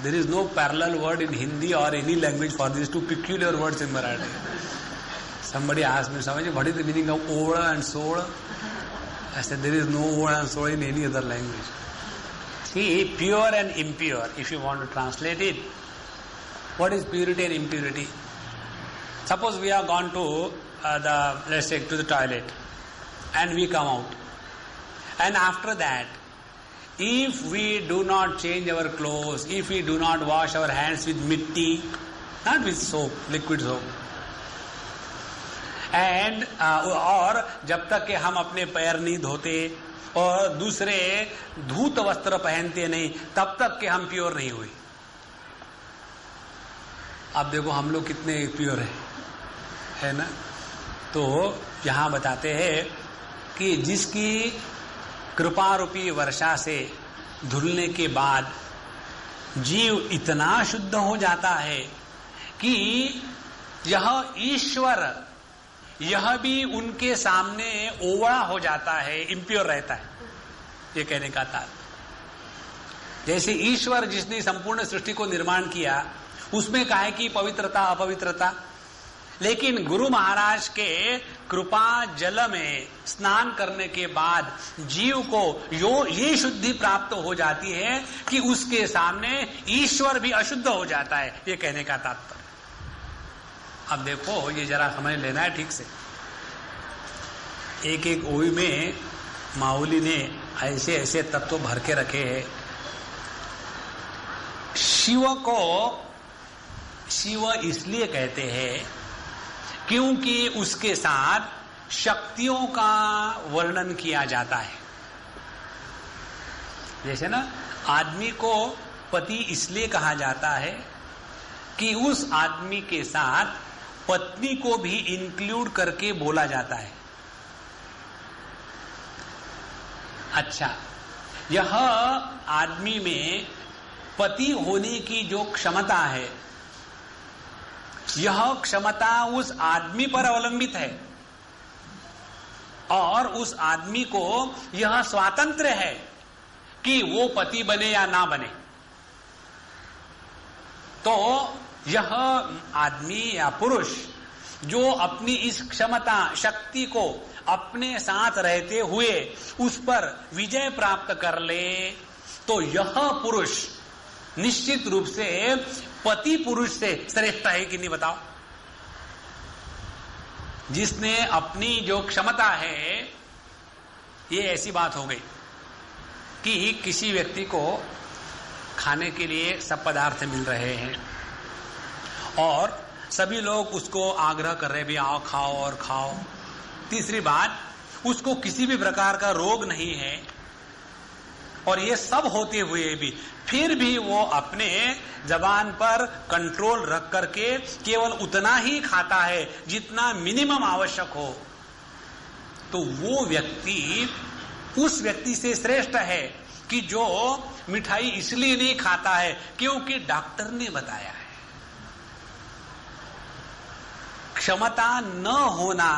There is no parallel word in Hindi और any language for this two peculiar words in Marathi. Somebody asked me, Swamiji, what is the meaning of Ovra and Soul? I said, there is no Ovra and Soul in any other language. See, pure and impure, if you want to translate it, what is purity and impurity? Suppose we have gone to let's say, to the toilet, and we come out. And after that, if we do not change our clothes, if we do not wash our hands with mitti, not with soap, liquid soap, and और जब तक कि हम अपने पैर नहीं धोते और दूसरे धूत वस्त्र पहनते नहीं, तब तक कि हम प्योर नहीं हुए। अब देखो हम लोग कितने प्योर है ना। तो यहां बताते हैं कि जिसकी कृपा रूपी वर्षा से धुलने के बाद जीव इतना शुद्ध हो जाता है कि यह ईश्वर, यह भी उनके सामने ओवड़ा हो जाता है, इम्प्योर रहता है। ये कहने का तात्पर्य, जैसे ईश्वर जिसने संपूर्ण सृष्टि को निर्माण किया, उसमें कहा कि पवित्रता अपवित्रता, लेकिन गुरु महाराज के कृपा जल में स्नान करने के बाद जीव को ये शुद्धि प्राप्त हो जाती है कि उसके सामने ईश्वर भी अशुद्ध हो जाता है। ये कहने का तात्पर्य। अब देखो, ये जरा समझ लेना है ठीक से। एक एक ओई में माऊली ने ऐसे ऐसे तत्व भर के रखे हैं। शिव को शिव इसलिए कहते हैं क्योंकि उसके साथ शक्तियों का वर्णन किया जाता है। जैसे ना, आदमी को पति इसलिए कहा जाता है कि उस आदमी के साथ पत्नी को भी इंक्लूड करके बोला जाता है। अच्छा, यह आदमी में पति होने की जो क्षमता है, यह क्षमता उस आदमी पर अवलंबित है और उस आदमी को यह स्वातंत्र्य है कि वो पति बने या ना बने। तो यह आदमी या पुरुष जो अपनी इस क्षमता शक्ति को अपने साथ रहते हुए उस पर विजय प्राप्त कर ले, तो यह पुरुष निश्चित रूप से पति पुरुष से श्रेष्ठ है कि नहीं बताओ। जिसने अपनी जो क्षमता है, ये ऐसी बात हो गई कि किसी व्यक्ति को खाने के लिए सब पदार्थ मिल रहे हैं और सभी लोग उसको आग्रह कर रहे भी आओ खाओ और खाओ। तीसरी बात, उसको किसी भी प्रकार का रोग नहीं है और ये सब होते हुए भी फिर भी वो अपने जबान पर कंट्रोल रख करके केवल उतना ही खाता है जितना मिनिमम आवश्यक हो, तो वो व्यक्ति उस व्यक्ति से श्रेष्ठ है कि जो मिठाई इसलिए नहीं खाता है क्योंकि डॉक्टर ने बताया है। क्षमता न होना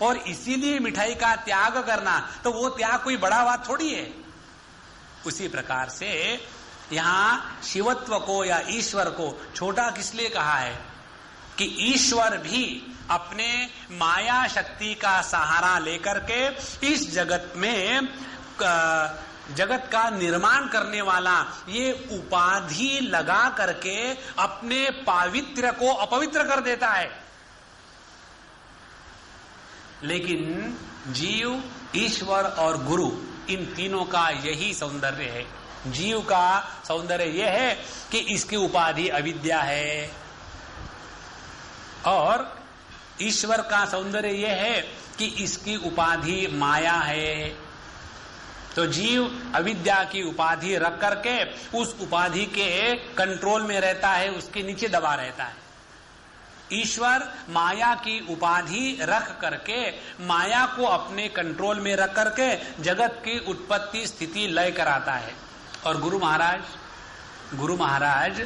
और इसीलिए मिठाई का त्याग करना, तो वो त्याग कोई बड़ा बात थोड़ी है। उसी प्रकार से यहां शिवत्व को या ईश्वर को छोटा किस लिए कहा है कि ईश्वर भी अपने माया शक्ति का सहारा लेकर के इस जगत में जगत का निर्माण करने वाला ये उपाधि लगा करके अपने पावित्र्य को अपवित्र कर देता है। लेकिन जीव, ईश्वर और गुरु, इन तीनों का यही सौंदर्य है। जीव का सौंदर्य यह है कि इसकी उपाधि अविद्या है और ईश्वर का सौंदर्य यह है कि इसकी उपाधि माया है। तो जीव अविद्या की उपाधि रख करके उस उपाधि के कंट्रोल में रहता है, उसके नीचे दबा रहता है। ईश्वर माया की उपाधि रख करके माया को अपने कंट्रोल में रख करके जगत की उत्पत्ति स्थिति लय कराता है। और गुरु महाराज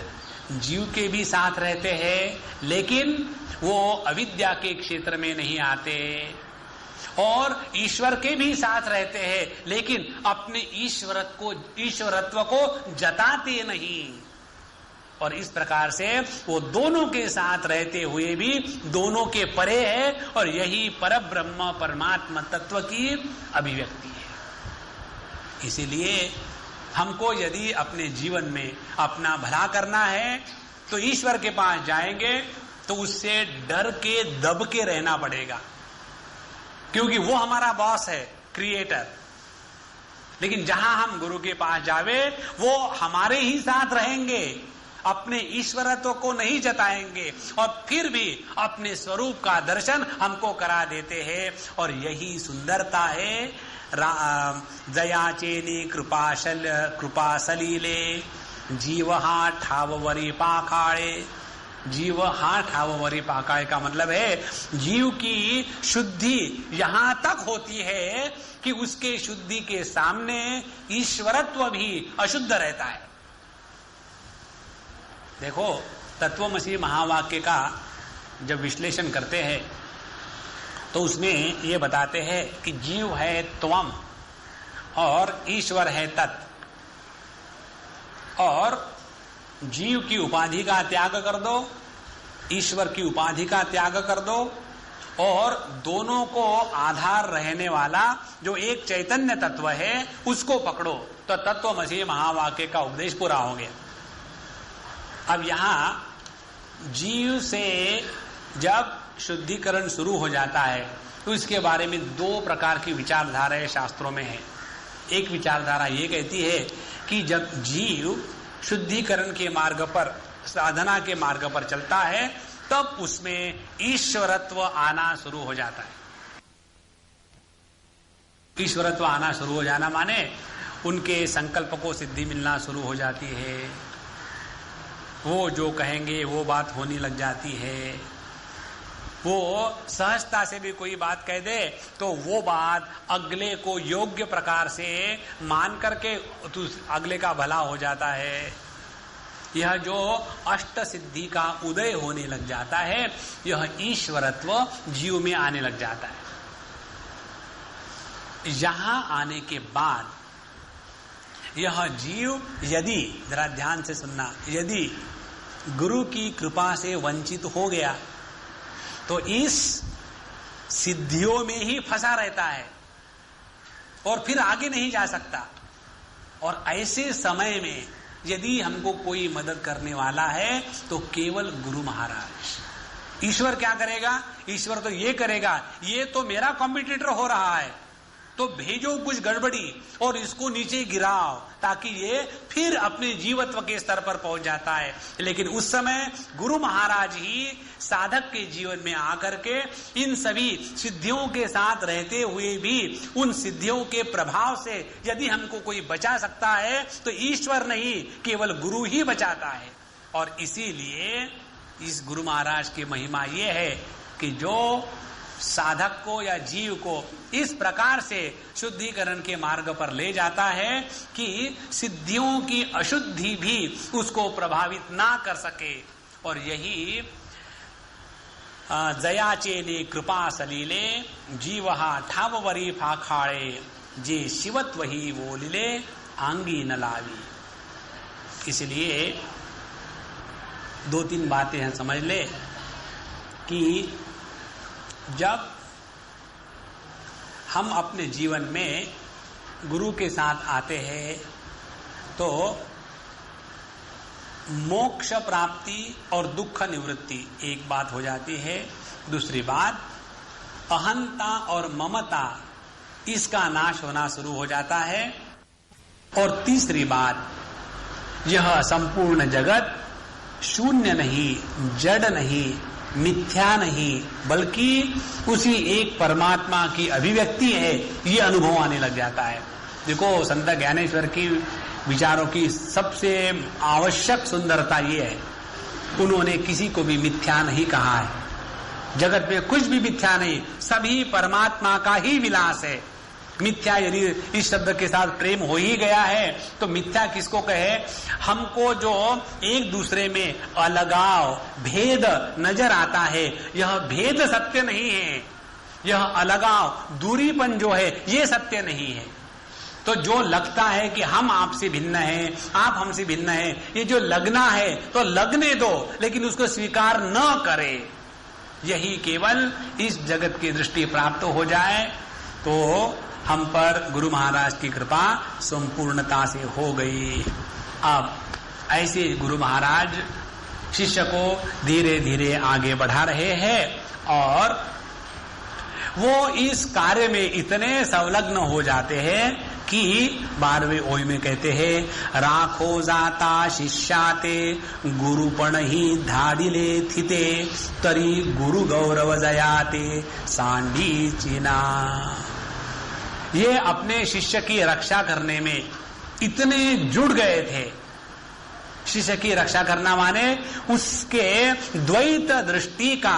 जीव के भी साथ रहते हैं, लेकिन वो अविद्या के क्षेत्र में नहीं आते, और ईश्वर के भी साथ रहते हैं, लेकिन अपने ईश्वरत्व को जताते नहीं। और इस प्रकार से वो दोनों के साथ रहते हुए भी दोनों के परे है, और यही परब्रह्म परमात्मा तत्व की अभिव्यक्ति है। इसीलिए हमको यदि अपने जीवन में अपना भला करना है तो ईश्वर के पास जाएंगे तो उससे डर के दब के रहना पड़ेगा, क्योंकि वो हमारा बॉस है, क्रिएटर। लेकिन जहां हम गुरु के पास जावे वो हमारे ही साथ रहेंगे, अपने ईश्वरत्व को नहीं जताएंगे और फिर भी अपने स्वरूप का दर्शन हमको करा देते हैं। और यही सुंदरता है जयाचेनी कृपा सलीले जीव हा ठाववरी पाखाड़े। जीव हा ठाववरी पाखाड़े का मतलब है जीव की शुद्धि यहां तक होती है कि उसके शुद्धि के सामने ईश्वरत्व भी अशुद्ध रहता है। देखो, तत्वमसि महावाक्य का जब विश्लेषण करते हैं तो उसमें ये बताते हैं कि जीव है त्वम और ईश्वर है तत्, और जीव की उपाधि का त्याग कर दो, ईश्वर की उपाधि का त्याग कर दो, और दोनों को आधार रहने वाला जो एक चैतन्य तत्व है उसको पकड़ो, तो तत्वमसि महावाक्य का उपदेश पूरा हो गया। अब यहां जीव से जब शुद्धिकरण शुरू हो जाता है तो इसके बारे में दो प्रकार की विचारधाराएं शास्त्रों में है। एक विचारधारा ये कहती है कि जब जीव शुद्धिकरण के मार्ग पर, साधना के मार्ग पर चलता है, तब उसमें ईश्वरत्व आना शुरू हो जाता है। ईश्वरत्व आना शुरू हो जाना माने उनके संकल्प को सिद्धि मिलना शुरू हो जाती है, वो जो कहेंगे वो बात होने लग जाती है। वो सहजता से भी कोई बात कह दे तो वो बात अगले को योग्य प्रकार से मान करके तो अगले का भला हो जाता है। यह जो अष्ट सिद्धि का उदय होने लग जाता है, यह ईश्वरत्व जीव में आने लग जाता है। यहां आने के बाद यह जीव यदि, जरा ध्यान से सुनना, यदि गुरु की कृपा से वंचित हो गया तो इस सिद्धियों में ही फंसा रहता है और फिर आगे नहीं जा सकता। और ऐसे समय में यदि हमको कोई मदद करने वाला है तो केवल गुरु महाराज। ईश्वर क्या करेगा? ईश्वर तो ये करेगा, ये तो मेरा कॉम्पिटिटर हो रहा है, तो भेजो कुछ गड़बड़ी और इसको नीचे गिराओ ताकि ये फिर अपने जीवत्व के स्तर पर पहुंच जाता है। लेकिन उस समय गुरु महाराज ही साधक के जीवन में आकर के इन सभी सिद्धियों के साथ रहते हुए भी उन सिद्धियों के प्रभाव से यदि हमको कोई बचा सकता है तो ईश्वर नहीं, केवल गुरु ही बचाता है। और इसीलिए इस गुरु महाराज की महिमा ये है कि जो साधक को या जीव को इस प्रकार से शुद्धिकरण के मार्ग पर ले जाता है कि सिद्धियों की अशुद्धि भी उसको प्रभावित ना कर सके। और यही जयाचे ने कृपा सलीले जीवहा ठाववरी फाखाड़े जे शिवत्व ही वो लीले आंगी न लावी। इसलिए दो तीन बातें हैं, समझ ले कि जब हम अपने जीवन में गुरु के साथ आते हैं तो मोक्ष प्राप्ति और दुख निवृत्ति एक बात हो जाती है। दूसरी बात, अहंता और ममता इसका नाश होना शुरू हो जाता है। और तीसरी बात, यह संपूर्ण जगत शून्य नहीं, जड़ नहीं, मिथ्या नहीं, बल्कि उसी एक परमात्मा की अभिव्यक्ति है, ये अनुभव आने लग जाता है। देखो, संत ज्ञानेश्वर की विचारों की सबसे आवश्यक सुंदरता ये है, उन्होंने किसी को भी मिथ्या नहीं कहा है। जगत में कुछ भी मिथ्या नहीं, सभी परमात्मा का ही विलास है। मिथ्या यदि इस शब्द के साथ प्रेम हो ही गया है तो मिथ्या किसको कहे? हमको जो एक दूसरे में अलगाव, भेद नजर आता है, यह भेद सत्य नहीं है। यह अलगाव, दूरीपन जो है, ये सत्य नहीं है। तो जो लगता है कि हम आपसे भिन्न हैं, आप हमसे भिन्न हैं, ये जो लगना है तो लगने दो, लेकिन उसको स्वीकार न करे। यही केवल इस जगत की दृष्टि प्राप्त हो जाए तो हम पर गुरु महाराज की कृपा संपूर्णता से हो गई। अब ऐसे गुरु महाराज शिष्य को धीरे धीरे आगे बढ़ा रहे हैं और वो इस कार्य में इतने संलग्न हो जाते हैं कि 12वें ओय में कहते हैं, राखो जाता शिष्याते गुरुपण ही धाडिले थिते तरी गुरु गौरव जयाते सांडी चिना। ये अपने शिष्य की रक्षा करने में इतने जुड़ गए थे। शिष्य की रक्षा करना माने उसके द्वैत दृष्टि का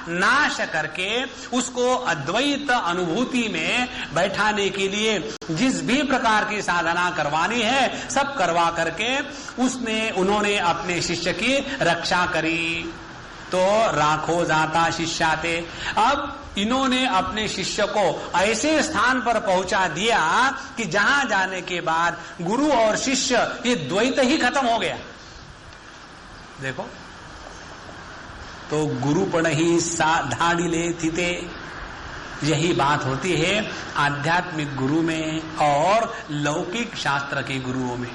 नाश करके उसको अद्वैत अनुभूति में बैठाने के लिए जिस भी प्रकार की साधना करवानी है सब करवा करके उन्होंने अपने शिष्य की रक्षा करी। तो राखो जाता शिष्याते, अब इन्होंने अपने शिष्य को ऐसे स्थान पर पहुंचा दिया कि जहां जाने के बाद गुरु और शिष्य ये द्वैत ही खत्म हो गया। देखो, तो गुरुपण ही धाडिले थिते, यही बात होती है आध्यात्मिक गुरु में और लौकिक शास्त्र के गुरुओं में।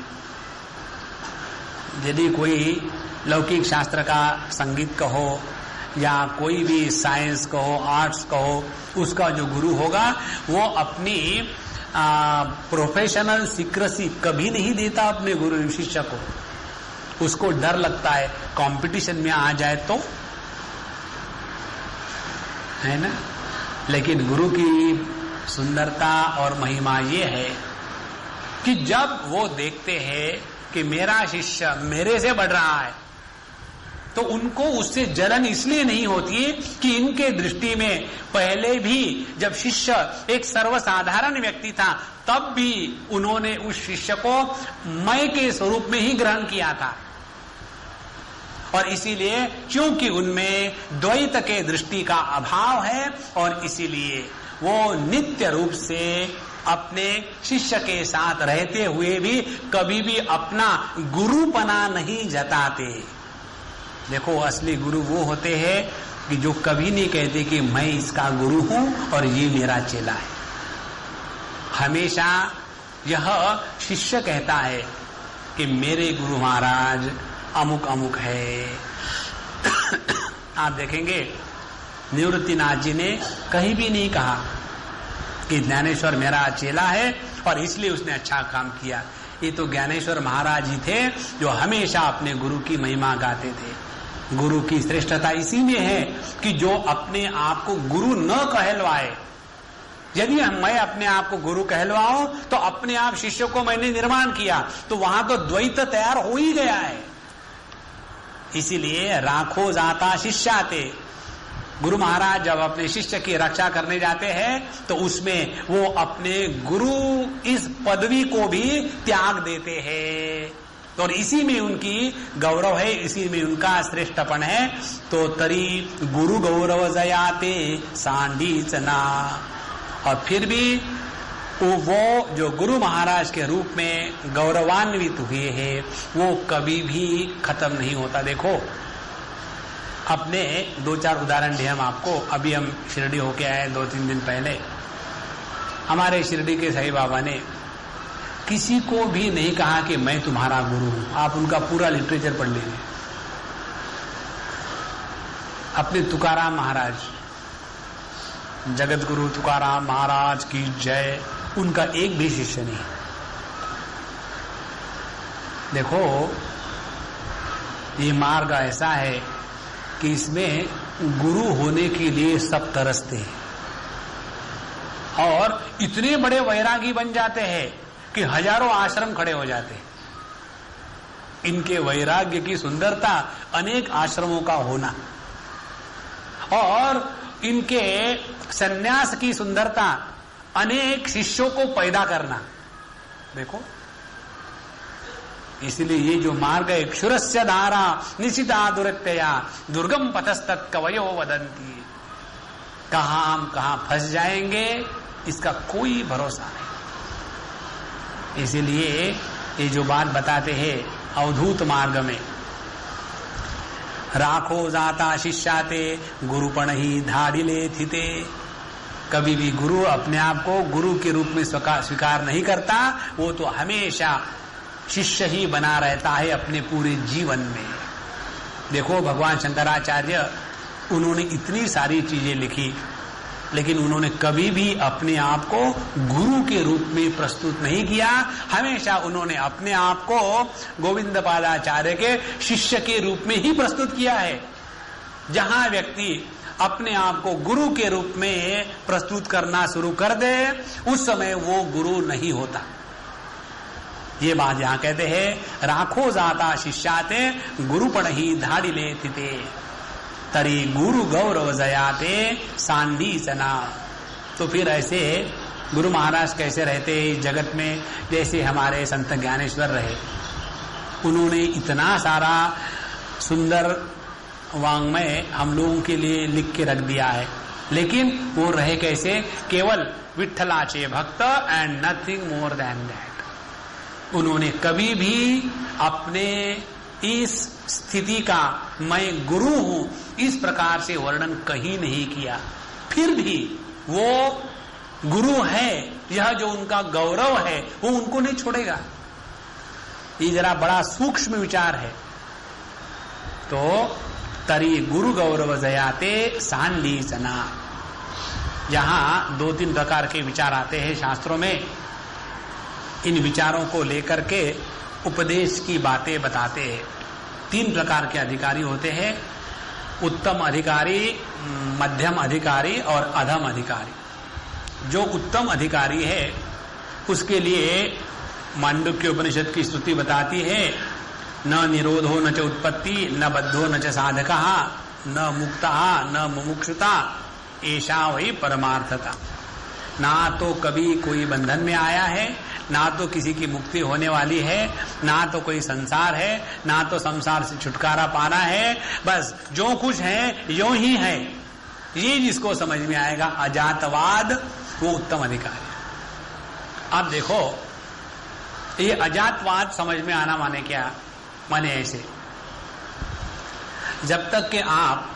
यदि कोई लौकिक शास्त्र का संगीत कहो या कोई भी साइंस कहो, आर्ट्स कहो, उसका जो गुरु होगा वो अपनी प्रोफेशनल सीक्रेसी कभी नहीं देता अपने गुरु शिष्य को। उसको डर लगता है कंपटीशन में आ जाए तो, है ना। लेकिन गुरु की सुंदरता और महिमा ये है कि जब वो देखते हैं कि मेरा शिष्य मेरे से बढ़ रहा है तो उनको उससे जलन इसलिए नहीं होती कि इनके दृष्टि में पहले भी जब शिष्य एक सर्वसाधारण व्यक्ति था तब भी उन्होंने उस शिष्य को मैं के स्वरूप में ही ग्रहण किया था। और इसीलिए क्योंकि उनमें द्वैत के दृष्टि का अभाव है और इसीलिए वो नित्य रूप से अपने शिष्य के साथ रहते हुए भी कभी भी अपना गुरुपना नहीं जताते। देखो, असली गुरु वो होते हैं कि जो कभी नहीं कहते कि मैं इसका गुरु हूं और ये मेरा चेला है। हमेशा यह शिष्य कहता है कि मेरे गुरु महाराज अमुक अमुक है। आप देखेंगे निवृत्तिनाथ जी ने कहीं भी नहीं कहा कि ज्ञानेश्वर मेरा चेला है और इसलिए उसने अच्छा काम किया। ये तो ज्ञानेश्वर महाराज ही थे जो हमेशा अपने गुरु की महिमा गाते थे। गुरु की श्रेष्ठता इसी में है कि जो अपने आप को गुरु न कहलवाए। यदि मैं अपने आप को गुरु कहलवाऊं तो अपने आप शिष्य को मैंने निर्माण किया, तो वहां तो द्वैत तैयार हो ही गया है। इसीलिए राखो जाता शिष्याते। गुरु महाराज जब अपने शिष्य की रक्षा करने जाते हैं तो उसमें वो अपने गुरु इस पदवी को भी त्याग देते हैं और इसी में उनकी गौरव है, इसी में उनका श्रेष्ठपन है। तो तरी गुरु गौरव जयाते सांडी चना। और फिर भी वो जो गुरु महाराज के रूप में गौरवान्वित हुए हैं वो कभी भी खत्म नहीं होता। देखो, अपने 2-4 उदाहरण दिए हम आपको। अभी हम शिरडी होके आए 2-3 दिन पहले। हमारे शिरडी के साईं बाबा ने किसी को भी नहीं कहा कि मैं तुम्हारा गुरु हूं। आप उनका पूरा लिटरेचर पढ़ लीजिए। अपने तुकाराम महाराज, जगत गुरु तुकाराम महाराज की जय, उनका एक भी शिष्य नहीं। देखो, ये मार्ग ऐसा है कि इसमें गुरु होने के लिए सब तरसते हैं और इतने बड़े वैरागी बन जाते हैं कि हजारों आश्रम खड़े हो जाते हैं। इनके वैराग्य की सुंदरता अनेक आश्रमों का होना और इनके सन्यास की सुंदरता अनेक शिष्यों को पैदा करना। देखो, इसलिए ये जो मार्ग है, क्षुरस्य धारा निशिता दुरत्यया दुर्गम पथस्तत् कवयो वदंती। कहां हम कहां फंस जाएंगे इसका कोई भरोसा नहीं। इसीलिए ये जो बात बताते हैं अवधूत मार्ग में, राखो जाता शिष्याते गुरुपण ही धाड़िले थिते। कभी भी गुरु अपने आप को गुरु के रूप में स्वीकार नहीं करता, वो तो हमेशा शिष्य ही बना रहता है अपने पूरे जीवन में। देखो, भगवान शंकराचार्य, उन्होंने इतनी सारी चीजें लिखी लेकिन उन्होंने कभी भी अपने आप को गुरु के रूप में प्रस्तुत नहीं किया। हमेशा उन्होंने अपने आप को गोविंद पादाचार्य के शिष्य के रूप में ही प्रस्तुत किया है। जहां व्यक्ति अपने आप को गुरु के रूप में प्रस्तुत करना शुरू कर दे, उस समय वो गुरु नहीं होता। ये बात यहां कहते हैं, राखो जाता शिष्याते गुरुपण ही धाड़िले थिते तरी गुरु गौरव जयाते सांडी चना। तो फिर ऐसे गुरु महाराज कैसे रहते इस जगत में, जैसे हमारे संत ज्ञानेश्वर रहे। उन्होंने इतना सारा सुंदर वांग्मय हम लोगों के लिए लिख के रख दिया है, लेकिन वो रहे कैसे? केवल विठ्ठलाचे भक्त and nothing more than that. उन्होंने कभी भी अपने इस स्थिति का मैं गुरु हूं इस प्रकार से वर्णन कहीं नहीं किया। फिर भी वो गुरु है, यह जो उनका गौरव है वो उनको नहीं छोड़ेगा। ये जरा बड़ा सूक्ष्म विचार है। तो तरी गुरु गौरव जयाते सांडी चना। यहां 2-3 प्रकार के विचार आते हैं शास्त्रों में। इन विचारों को लेकर के उपदेश की बातें बताते हैं। 3 प्रकार के अधिकारी होते हैं, उत्तम अधिकारी, मध्यम अधिकारी और अधम अधिकारी। जो उत्तम अधिकारी है उसके लिए मांडुक्य उपनिषद की स्तुति बताती है, न निरोधो न च उत्पत्ति न बद्धो न च साधकः न मुक्तः न मुमुक्षुता ऐसा वही परमार्थता। ना तो कभी कोई बंधन में आया है, ना तो किसी की मुक्ति होने वाली है, ना तो कोई संसार है, ना तो संसार से छुटकारा पाना है, बस जो कुछ है यूं ही है। ये जिसको समझ में आएगा अजातवाद, वो उत्तम अधिकारी है। अब देखो ये अजातवाद समझ में आना माने क्या? माने ऐसे, जब तक कि आप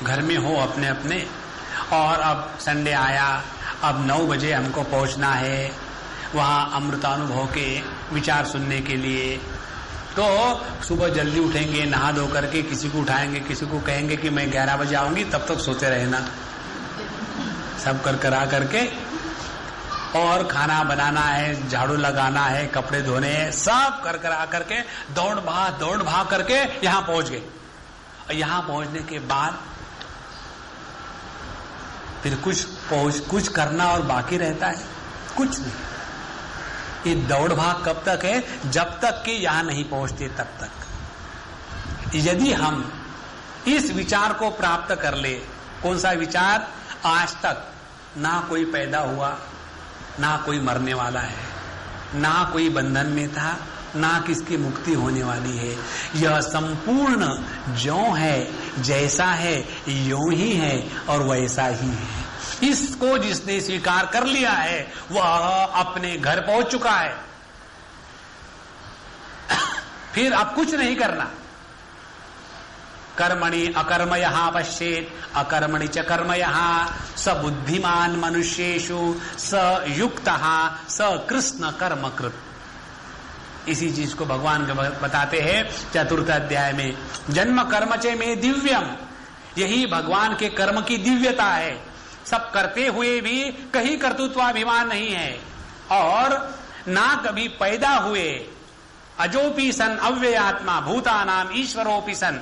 घर में हो अपने अपने और अब संडे आया, अब 9 बजे हमको पहुंचना है वहां अमृतानुभव के विचार सुनने के लिए, तो सुबह जल्दी उठेंगे, नहा धो करके किसी को उठाएंगे, किसी को कहेंगे कि मैं 11 बजे आऊंगी, तब तक सोते रहना, सब कर करा करके, और खाना बनाना है, झाड़ू लगाना है, कपड़े धोने हैं, सब कर करा करके दौड़ भाग करके यहां पहुंच गए। और यहां पहुंचने के बाद फिर कुछ करना और बाकी रहता है? कुछ नहीं। ये दौड़ भाग कब तक है? जब तक कि यहां नहीं पहुंचते तब तक। यदि हम इस विचार को प्राप्त कर ले, कौन सा विचार? आज तक ना कोई पैदा हुआ, ना कोई मरने वाला है, ना कोई बंधन में था, ना किसकी मुक्ति होने वाली है, यह संपूर्ण ज्यों है, जैसा है, यूं ही है और वैसा ही है। इसको जिसने स्वीकार कर लिया है वह अपने घर पहुंच चुका है। फिर अब कुछ नहीं करना। कर्मणि अकर्मयः पश्येत् अकर्मणि च कर्मयः स बुद्धिमान मनुष्येषु स युक्तः स कृष्ण कर्मकृत्। इसी चीज को भगवान बताते हैं 4th अध्याय में, जन्म कर्म च में दिव्यम। यही भगवान के कर्म की दिव्यता है। सब करते हुए भी कहीं कर्तृत्वाभिमान नहीं है, और ना कभी पैदा हुए, अजोपि सन अव्ययात्मा भूतानाम ईश्वरोपि सन,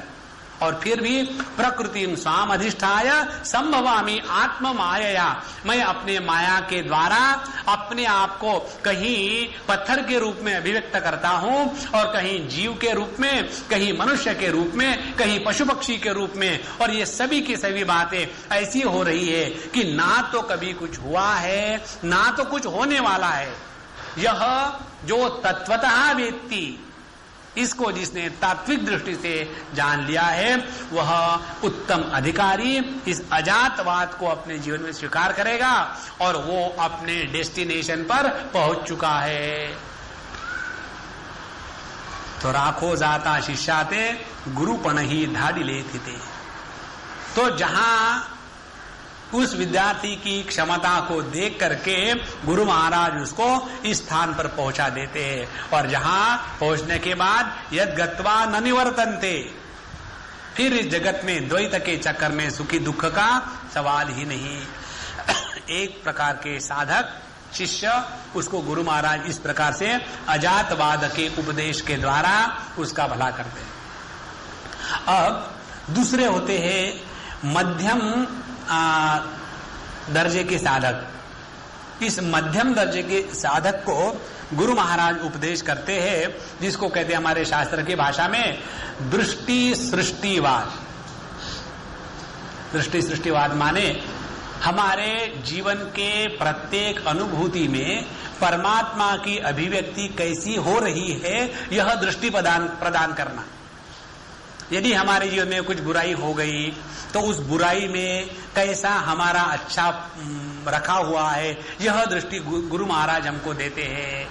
और फिर भी प्रकृति स्वाम अधिष्ठाय संभवामि आत्म माया, मैं अपने माया के द्वारा अपने आप को कहीं पत्थर के रूप में अभिव्यक्त करता हूं, और कहीं जीव के रूप में, कहीं मनुष्य के रूप में, कहीं पशु पक्षी के रूप में। और ये सभी की सभी बातें ऐसी हो रही है कि ना तो कभी कुछ हुआ है, ना तो कुछ होने वाला है। यह जो तत्वतः वेत्ति, इसको जिसने तात्विक दृष्टि से जान लिया है, वह उत्तम अधिकारी इस अजातवाद को अपने जीवन में स्वीकार करेगा और वो अपने डेस्टिनेशन पर पहुंच चुका है। तो राखो जाता शिष्याते गुरुपण ही धाडिले थिते। तो जहां उस विद्यार्थी की क्षमता को देख करके गुरु महाराज उसको इस स्थान पर पहुंचा देते हैं, और जहां पहुंचने के बाद यद गत्वा न निवर्तन्ते, फिर इस जगत में द्वैत के चक्कर में सुखी दुख का सवाल ही नहीं। एक प्रकार के साधक शिष्य उसको गुरु महाराज इस प्रकार से अजातवाद के उपदेश के द्वारा उसका भला करते हैं। अब दूसरे होते हैं मध्यम दर्जे के साधक। इस मध्यम दर्जे के साधक को गुरु महाराज उपदेश करते हैं, जिसको कहते हैं हमारे शास्त्र की भाषा में दृष्टि सृष्टिवाद। दृष्टि सृष्टिवाद माने हमारे जीवन के प्रत्येक अनुभूति में परमात्मा की अभिव्यक्ति कैसी हो रही है, यह दृष्टि प्रदान करना। यदि हमारे जीवन में कुछ बुराई हो गई तो उस बुराई में कैसा हमारा अच्छा रखा हुआ है, यह दृष्टि गुरु महाराज हमको देते हैं।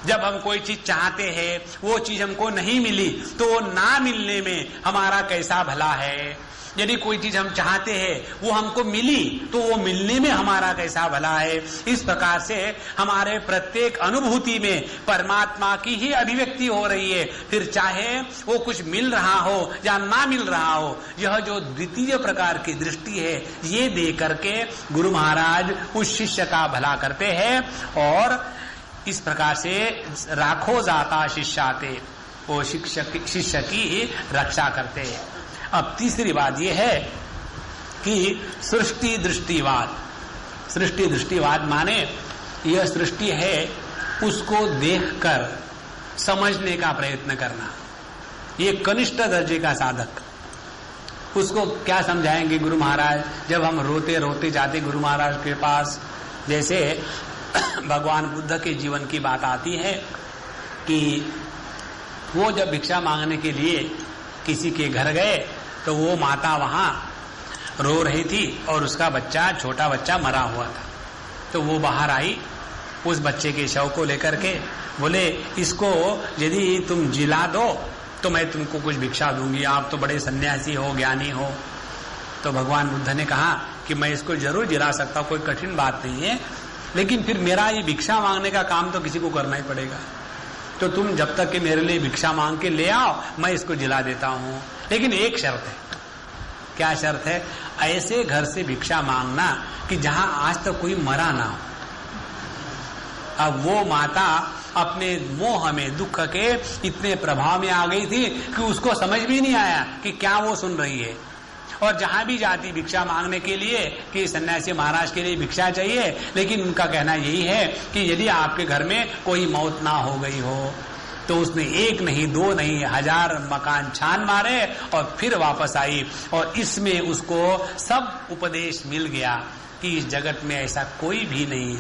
जब हम कोई चीज चाहते हैं, वो चीज हमको नहीं मिली, तो वो ना मिलने में हमारा कैसा भला है। यदि कोई चीज हम चाहते हैं, वो हमको मिली, तो वो मिलने में हमारा कैसा भला है। इस प्रकार से हमारे प्रत्येक अनुभूति में परमात्मा की ही अभिव्यक्ति हो रही है, फिर चाहे वो कुछ मिल रहा हो या ना मिल रहा हो। यह जो द्वितीय प्रकार की दृष्टि है, ये दे करके गुरु महाराज उस शिष्य का भला करते हैं, और इस प्रकार से राखो जाता शिष्याते, वो शिष्य की ही रक्षा करते हैं। अब तीसरी बात यह है कि सृष्टि दृष्टिवाद। सृष्टि दृष्टिवाद माने यह सृष्टि है उसको देखकर समझने का प्रयत्न करना। ये कनिष्ठ दर्जे का साधक, उसको क्या समझाएंगे गुरु महाराज? जब हम रोते रोते जाते गुरु महाराज के पास, जैसे भगवान बुद्ध के जीवन की बात आती है कि वो जब भिक्षा मांगने के लिए किसी के घर गए तो वो माता वहां रो रही थी और उसका बच्चा, छोटा बच्चा मरा हुआ था। तो वो बाहर आई उस बच्चे के शव को लेकर के, बोले इसको यदि तुम जिला दो तो मैं तुमको कुछ भिक्षा दूंगी, आप तो बड़े सन्यासी हो, ज्ञानी हो। तो भगवान बुद्ध ने कहा कि मैं इसको जरूर जिला सकता हूं, कोई कठिन बात नहीं है, लेकिन फिर मेरा ये भिक्षा मांगने का काम तो किसी को करना ही पड़ेगा। तो तुम जब तक कि मेरे लिए भिक्षा मांग के ले आओ मैं इसको जिला देता हूं, लेकिन एक शर्त है। क्या शर्त है? ऐसे घर से भिक्षा मांगना कि जहां आज तक कोई मरा ना हो। अब वो माता अपने मोह में, दुख के इतने प्रभाव में आ गई थी कि उसको समझ भी नहीं आया कि क्या वो सुन रही है। और जहां भी जाती भिक्षा मांगने के लिए कि सन्यासी महाराज के लिए भिक्षा चाहिए, लेकिन उनका कहना यही है कि यदि आपके घर में कोई मौत ना हो गई हो, तो उसने एक नहीं, दो नहीं, 1000 मकान छान मारे और फिर वापस आई। और इसमें उसको सब उपदेश मिल गया कि इस जगत में ऐसा कोई भी नहीं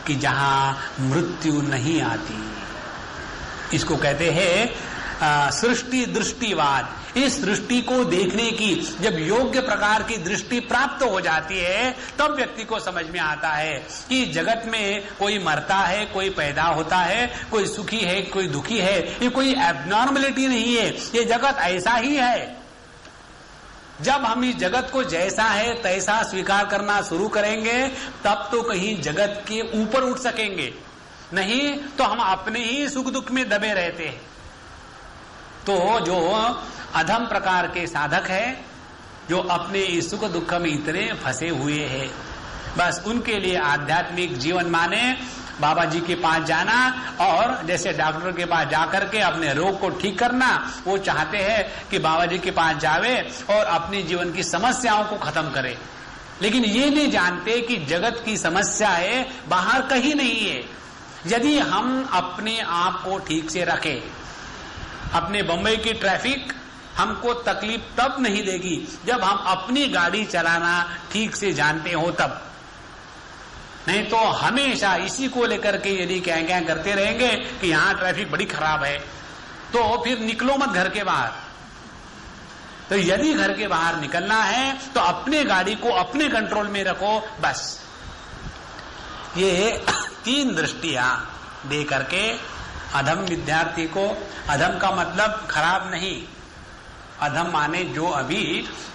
कि जहां मृत्यु नहीं आती। इसको कहते हैं सृष्टि दृष्टिवाद। इस सृष्टि को देखने की जब योग्य प्रकार की दृष्टि प्राप्त हो जाती है तब व्यक्ति को समझ में आता है कि जगत में कोई मरता है, कोई पैदा होता है, कोई सुखी है, कोई दुखी है। ये कोई एबनॉर्मलिटी नहीं है, ये जगत ऐसा ही है। जब हम इस जगत को जैसा है तैसा स्वीकार करना शुरू करेंगे तब तो कहीं जगत के ऊपर उठ सकेंगे, नहीं तो हम अपने ही सुख दुख में दबे रहते हैं। तो जो अधम प्रकार के साधक है, जो अपने इस सुख दुख में इतने फंसे हुए हैं, बस उनके लिए आध्यात्मिक जीवन माने बाबा जी के पास जाना और जैसे डॉक्टर के पास जाकर के अपने रोग को ठीक करना। वो चाहते हैं कि बाबा जी के पास जावे और अपने जीवन की समस्याओं को खत्म करे, लेकिन ये नहीं जानते कि जगत की समस्याएं बाहर कहीं नहीं है। यदि हम अपने आप को ठीक से रखें, अपने बंबई की ट्रैफिक हमको तकलीफ तब नहीं देगी जब हम अपनी गाड़ी चलाना ठीक से जानते हो तब। नहीं तो हमेशा इसी को लेकर के यदि क्या करते रहेंगे कि यहां ट्रैफिक बड़ी खराब है, तो फिर निकलो मत घर के बाहर। तो यदि घर के बाहर निकलना है तो अपने गाड़ी को अपने कंट्रोल में रखो, बस। ये 3 दृष्टियां दे करके अधम विद्यार्थी को, अधम का मतलब खराब नहीं, अधम माने जो अभी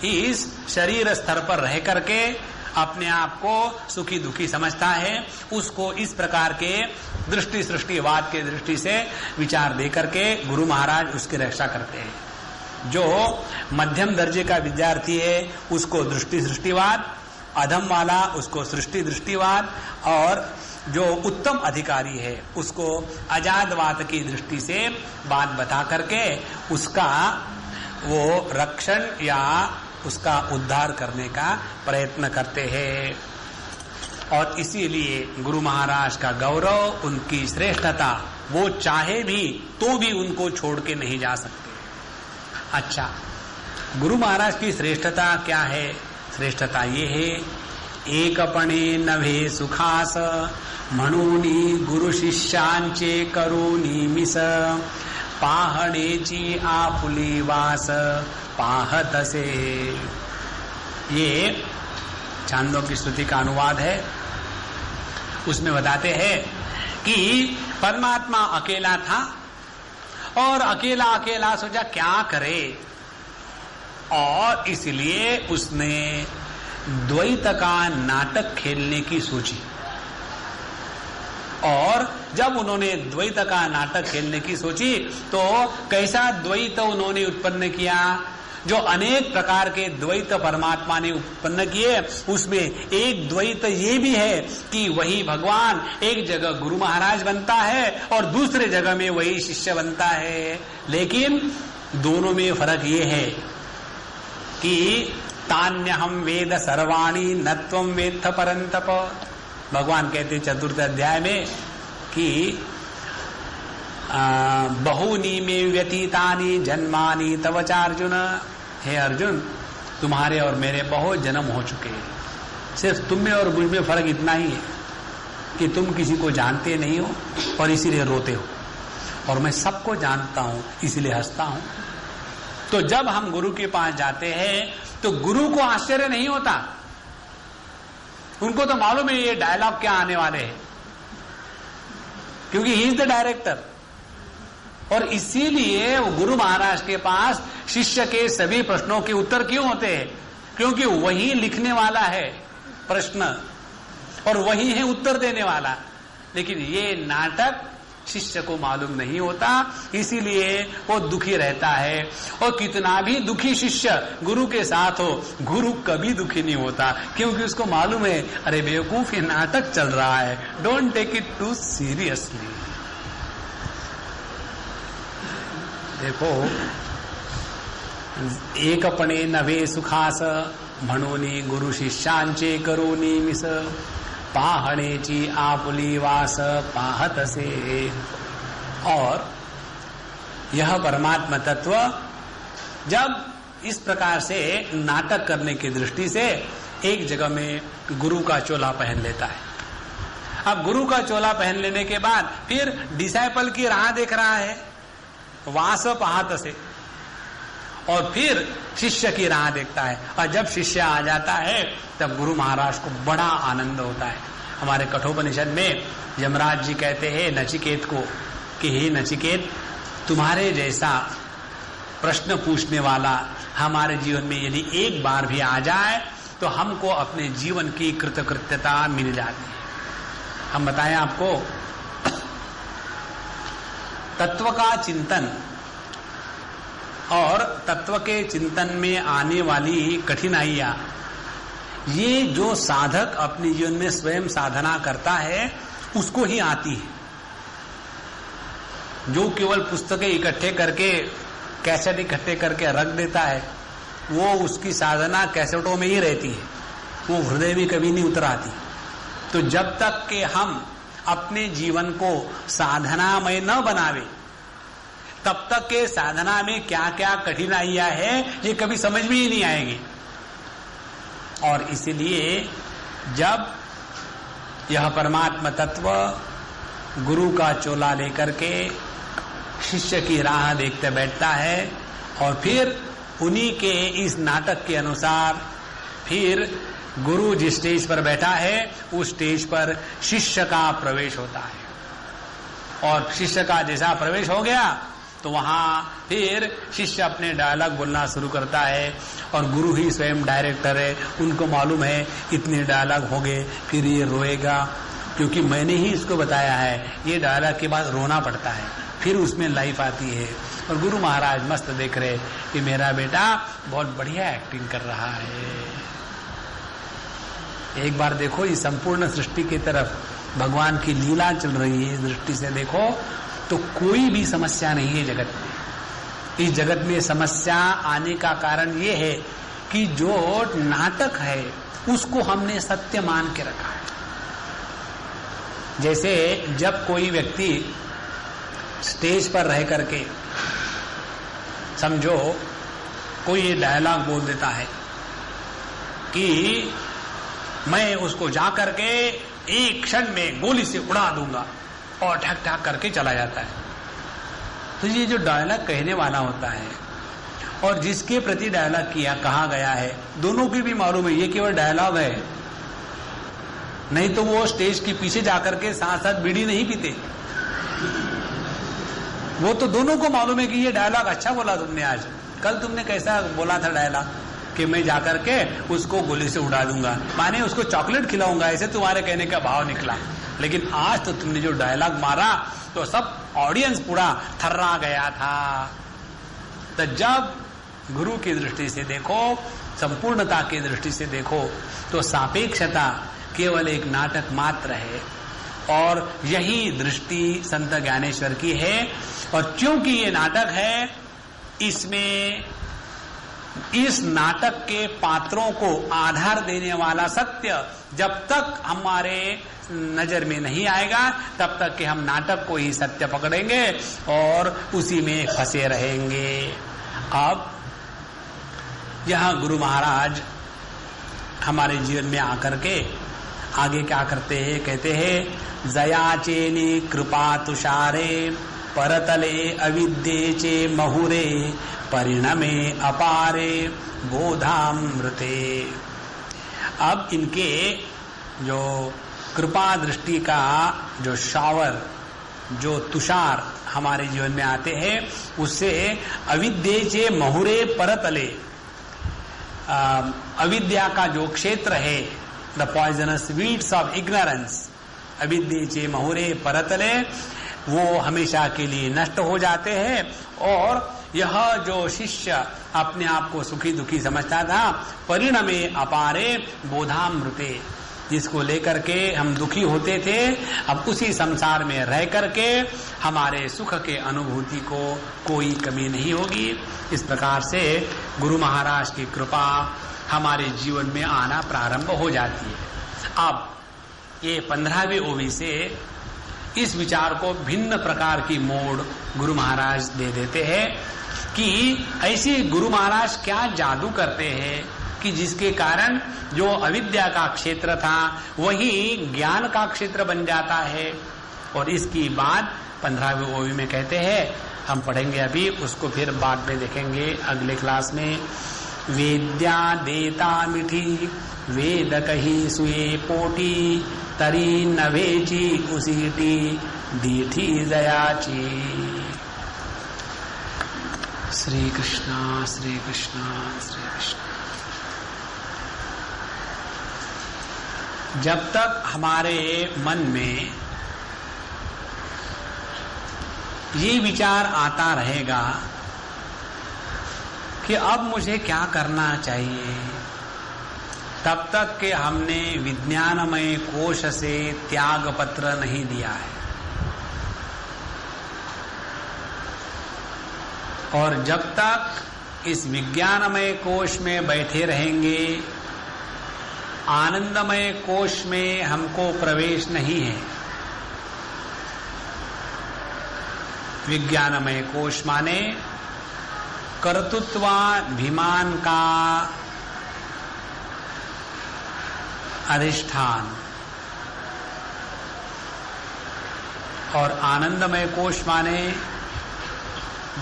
इस शरीर स्तर पर रह करके अपने आप को सुखी दुखी समझता है, उसको इस प्रकार के दृष्टि सृष्टिवाद के दृष्टि से विचार दे करके गुरु महाराज उसकी रक्षा करते हैं। जो मध्यम दर्जे का विद्यार्थी है उसको दृष्टि सृष्टिवाद, अधम वाला उसको सृष्टि दृष्टिवाद, और जो उत्तम अधिकारी है उसको अजातवाद की दृष्टि से बात बता करके उसका वो रक्षण या उसका उद्धार करने का प्रयत्न करते हैं। और इसीलिए गुरु महाराज का गौरव, उनकी श्रेष्ठता, वो चाहे भी तो भी उनको छोड़ के नहीं जा सकते। अच्छा, गुरु महाराज की श्रेष्ठता क्या है? श्रेष्ठता ये है, एकपणे नभे सुखास म्हणूनी गुरु शिष्यांचे करूनी मिस पाहणेची आपुली वास पाहतसे। ये छांदों की स्तुति का अनुवाद है। उसमें बताते हैं कि परमात्मा अकेला था और अकेला अकेला सोचा क्या करे, और इसलिए उसने द्वैत का नाटक खेलने की सोची। और जब उन्होंने द्वैत का नाटक खेलने की सोची तो कैसा द्वैत उन्होंने उत्पन्न किया? जो अनेक प्रकार के द्वैत परमात्मा ने उत्पन्न किए, उसमें एक द्वैत ये भी है कि वही भगवान एक जगह गुरु महाराज बनता है और दूसरे जगह में वही शिष्य बनता है। लेकिन दोनों में फर्क ये है कि तान्यहम वेद सर्वाणी न त्वं वेत्थ परंतप। भगवान कहते 4th अध्याय में कि बहुनी में व्यतीतानि जन्मानि तव च अर्जुन। हे अर्जुन, तुम्हारे और मेरे बहुत जन्म हो चुके हैं, सिर्फ तुम में और मुझ में फर्क इतना ही है। कि तुम किसी को जानते नहीं हो और इसीलिए रोते हो, और मैं सबको जानता हूं इसीलिए हंसता हूं। तो जब हम गुरु के पास जाते हैं तो गुरु को आश्चर्य नहीं होता, उनको तो मालूम है ये डायलॉग क्या आने वाले हैं, क्योंकि ही इज द डायरेक्टर। और इसीलिए वो गुरु महाराज के पास शिष्य के सभी प्रश्नों के उत्तर क्यों होते हैं? क्योंकि वही लिखने वाला है प्रश्न और वही है उत्तर देने वाला। लेकिन ये नाटक शिष्य को मालूम नहीं होता, इसीलिए वो दुखी रहता है। और कितना भी दुखी शिष्य गुरु के साथ हो, गुरु कभी दुखी नहीं होता, क्योंकि उसको मालूम है अरे बेवकूफ ये नाटक चल रहा है, don't take it too seriously. देखो, एकपणे नवे सुखास म्हणोनी गुरु शिष्यांचे करोनी मिस, पाहणेची आपुली वास पाहतसे। और यह परमात्मा तत्व जब इस प्रकार से नाटक करने की दृष्टि से एक जगह में गुरु का चोला पहन लेता है। अब गुरु का चोला पहन लेने के बाद फिर डिसाइपल की राह देख रहा है, वास पाहतसे, और फिर शिष्य की राह देखता है। और जब शिष्य आ जाता है तब गुरु महाराज को बड़ा आनंद होता है। हमारे कठोपनिषद में यमराज जी कहते हैं नचिकेत को कि हे नचिकेत, तुम्हारे जैसा प्रश्न पूछने वाला हमारे जीवन में यदि एक बार भी आ जाए तो हमको अपने जीवन की कृतकृत्यता मिल जाती है। हम बताएं आपको, तत्व का चिंतन और तत्व के चिंतन में आने वाली कठिनाइयां, ये जो साधक अपने जीवन में स्वयं साधना करता है उसको ही आती है। जो केवल पुस्तकें इकट्ठे करके, कैसेट इकट्ठे करके रख देता है, वो उसकी साधना कैसेटों में ही रहती है, वो हृदय में कभी नहीं उतर आती। तो जब तक कि हम अपने जीवन को साधनामय न बनावे, तब तक के साधना में क्या क्या कठिनाइयां हैं ये कभी समझ में ही नहीं आएगी। और इसलिए जब यह परमात्मा तत्व गुरु का चोला लेकर के शिष्य की राह देखते बैठता है और फिर उन्हीं के इस नाटक के अनुसार फिर गुरु जिस स्टेज पर बैठा है उस स्टेज पर शिष्य का प्रवेश होता है। और शिष्य का जैसा प्रवेश हो गया तो वहां फिर शिष्य अपने डायलॉग बोलना शुरू करता है और गुरु ही स्वयं डायरेक्टर है, उनको मालूम है इतने डायलॉग हो गए, फिर ये रोएगा क्योंकि मैंने ही इसको बताया है, ये डायलॉग के बाद रोना पड़ता है, फिर उसमें लाइफ आती है। और गुरु महाराज मस्त देख रहे कि मेरा बेटा बहुत बढ़िया एक्टिंग कर रहा है। एक बार देखो इस संपूर्ण सृष्टि की तरफ भगवान की लीला चल रही है, इस दृष्टि से देखो तो कोई भी समस्या नहीं है जगत में। इस जगत में समस्या आने का कारण ये है कि जो नाटक है उसको हमने सत्य मान के रखा है। जैसे जब कोई व्यक्ति स्टेज पर रह करके समझो कोई ये डायलॉग बोल देता है कि मैं उसको जा करके एक क्षण में गोली से उड़ा दूंगा और ठक ठक करके चला जाता है, तो ये जो डायलॉग कहने वाला होता है और जिसके प्रति डायलॉग किया कहा गया है, दोनों की भी मालूम है ये केवल डायलॉग है, नहीं तो वो स्टेज के पीछे जाकर के साथ साथ बीड़ी नहीं पीते। वो तो दोनों को मालूम है कि ये डायलॉग अच्छा बोला तुमने, आज कल तुमने कैसा बोला था डायलॉग कि मैं जाकर के उसको गोली से उड़ा दूंगा, माने उसको चॉकलेट खिलाऊंगा, ऐसे तुम्हारे कहने का भाव निकला। लेकिन आज तो तुमने जो डायलॉग मारा तो सब ऑडियंस पूरा थर्रा गया था। तो जब गुरु की दृष्टि से देखो, संपूर्णता की दृष्टि से देखो, तो सापेक्षता केवल एक नाटक मात्र है। और यही दृष्टि संत ज्ञानेश्वर की है। और क्योंकि ये नाटक है, इसमें इस नाटक के पात्रों को आधार देने वाला सत्य जब तक हमारे नजर में नहीं आएगा तब तक कि हम नाटक को ही सत्य पकड़ेंगे और उसी में फंसे रहेंगे। अब यह गुरु महाराज हमारे जीवन में आकर के आगे क्या करते हैं, कहते हैं जयाचेनी कृपा तुषारे परतले अविद्ये चे महुरे परिणमे अपारे बोधामृते। अब इनके जो कृपा दृष्टि का जो शावर, जो तुषार हमारे जीवन में आते हैं, उससे अविद्ये चे महुरे परतले, अविद्या का जो क्षेत्र है, the poisonous weeds of ignorance, अविद्ये चे महुरे परतले, वो हमेशा के लिए नष्ट हो जाते हैं। और यह जो शिष्य अपने आप को सुखी दुखी समझता था, परिणमे अपारे बोधामृते, जिसको लेकर के हम दुखी होते थे, अब उसी संसार में रह करके हमारे सुख के अनुभूति को कोई कमी नहीं होगी। इस प्रकार से गुरु महाराज की कृपा हमारे जीवन में आना प्रारंभ हो जाती है। अब ये 15वें ओवी से इस विचार को भिन्न प्रकार की मोड़ गुरु महाराज दे देते हैं कि ऐसे गुरु महाराज क्या जादू करते हैं कि जिसके कारण जो अविद्या का क्षेत्र था वही ज्ञान का क्षेत्र बन जाता है। और इसकी बात 15वें ओवी में कहते हैं, हम पढ़ेंगे अभी, उसको फिर बाद में देखेंगे अगले क्लास में। वेद्या देता मिठी वेद कही सुए पोटी तरी नवेची उसीटी दीठी दयाची। श्री कृष्णा श्री कृष्णा श्री कृष्णा। जब तक हमारे मन में ये विचार आता रहेगा कि अब मुझे क्या करना चाहिए, तब तक के हमने विज्ञानमय कोश से त्याग पत्र नहीं दिया है। और जब तक इस विज्ञानमय कोश में बैठे रहेंगे, आनंदमय कोश में हमको प्रवेश नहीं है। विज्ञानमय कोश माने कर्तृत्वाभिमान का अधिष्ठान, और आनंदमय कोश माने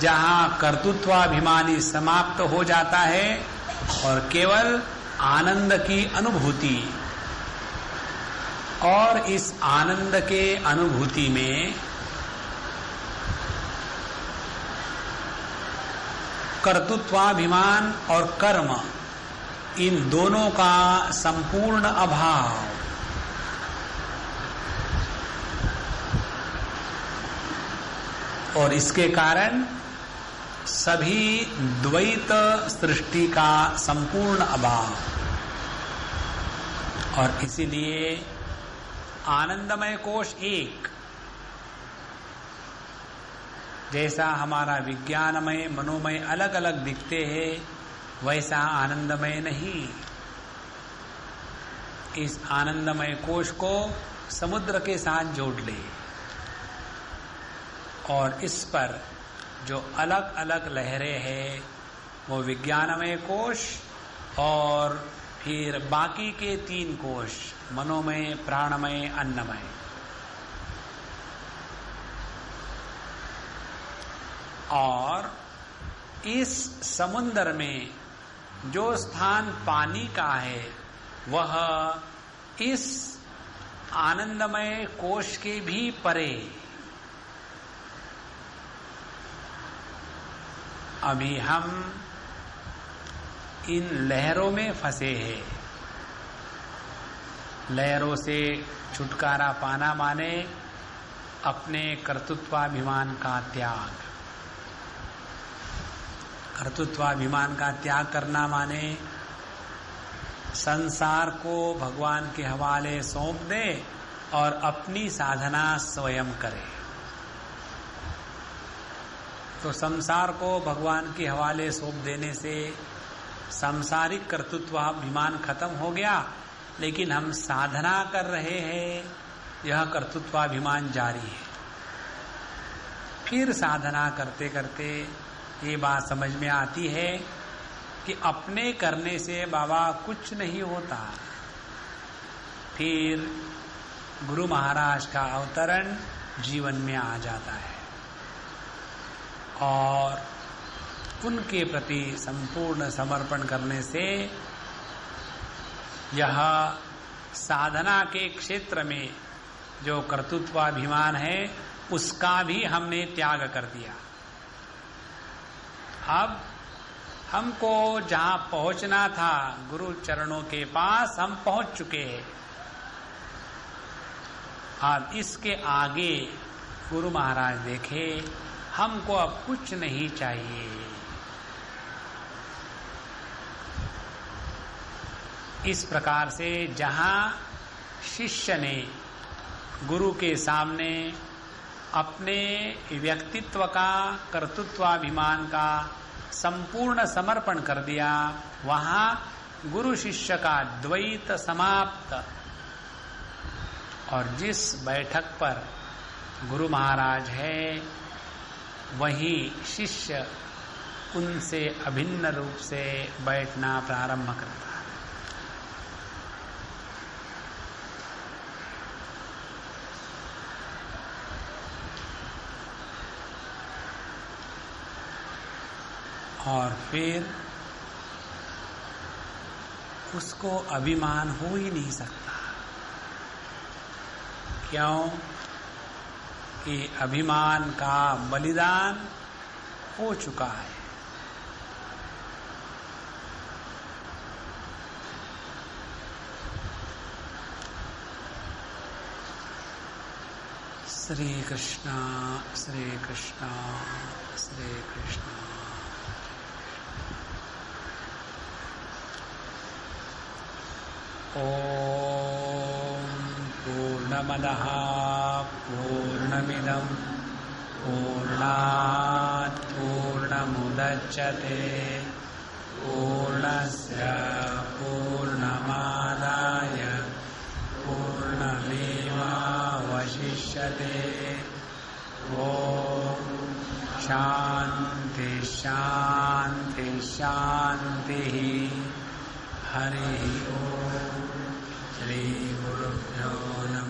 जहां कर्तृत्वाभिमानी समाप्त हो जाता है और केवल आनंद की अनुभूति। और इस आनंद के अनुभूति में कर्तृत्वाभिमान और कर्म, इन दोनों का संपूर्ण अभाव। और इसके कारण सभी द्वैत सृष्टि का संपूर्ण अभाव। और इसीलिए आनंदमय कोश एक, जैसा हमारा विज्ञानमय मनोमय अलग अलग दिखते हैं, वैसा आनंदमय नहीं। इस आनंदमय कोश को समुद्र के साथ जोड़ ले और इस पर जो अलग अलग लहरें हैं वो विज्ञानमय कोश और फिर बाकी के 3 कोश, मनोमय, प्राणमय, अन्नमय। और इस समुद्र में जो स्थान पानी का है वह इस आनंदमय कोश के भी परे। अभी हम इन लहरों में फंसे हैं। लहरों से छुटकारा पाना माने अपने कर्तृत्वाभिमान का त्याग। कर्तृत्वाभिमान का त्याग करना माने संसार को भगवान के हवाले सौंप दे और अपनी साधना स्वयं करे। तो संसार को भगवान के हवाले सौंप देने से सांसारिक कर्तृत्वाभिमान खत्म हो गया, लेकिन हम साधना कर रहे हैं, यह कर्तृत्वाभिमान जारी है। फिर साधना करते करते ये बात समझ में आती है कि अपने करने से बाबा कुछ नहीं होता। फिर गुरु महाराज का अवतरण जीवन में आ जाता है और उनके प्रति संपूर्ण समर्पण करने से यह साधना के क्षेत्र में जो कर्तृत्वाभिमान है उसका भी हमने त्याग कर दिया। अब हमको जहां पहुंचना था गुरु चरणों के पास हम पहुंच चुके हैं। अब इसके आगे गुरु महाराज देखे हमको अब कुछ नहीं चाहिए। इस प्रकार से जहां शिष्य ने गुरु के सामने अपने व्यक्तित्व का कर्तृत्वाभिमान का संपूर्ण समर्पण कर दिया, वहां गुरु शिष्य का द्वैत समाप्त। और जिस बैठक पर गुरु महाराज है वही शिष्य उनसे अभिन्न रूप से बैठना प्रारंभ करता है। और फिर उसको अभिमान हो ही नहीं सकता। क्यों? कि अभिमान का बलिदान हो चुका है। श्री कृष्ण श्री कृष्ण श्री कृष्ण। ओम पूर्णमदः पूर्णमिदं पूर्णात् पूर्णमुदच्यते पूर्णस्य पूर्णमादाय पूर्णमेवावशिष्यते। ओम शांति शांति शांति। हरि ओम। श्री गुरुभ्यो नमः।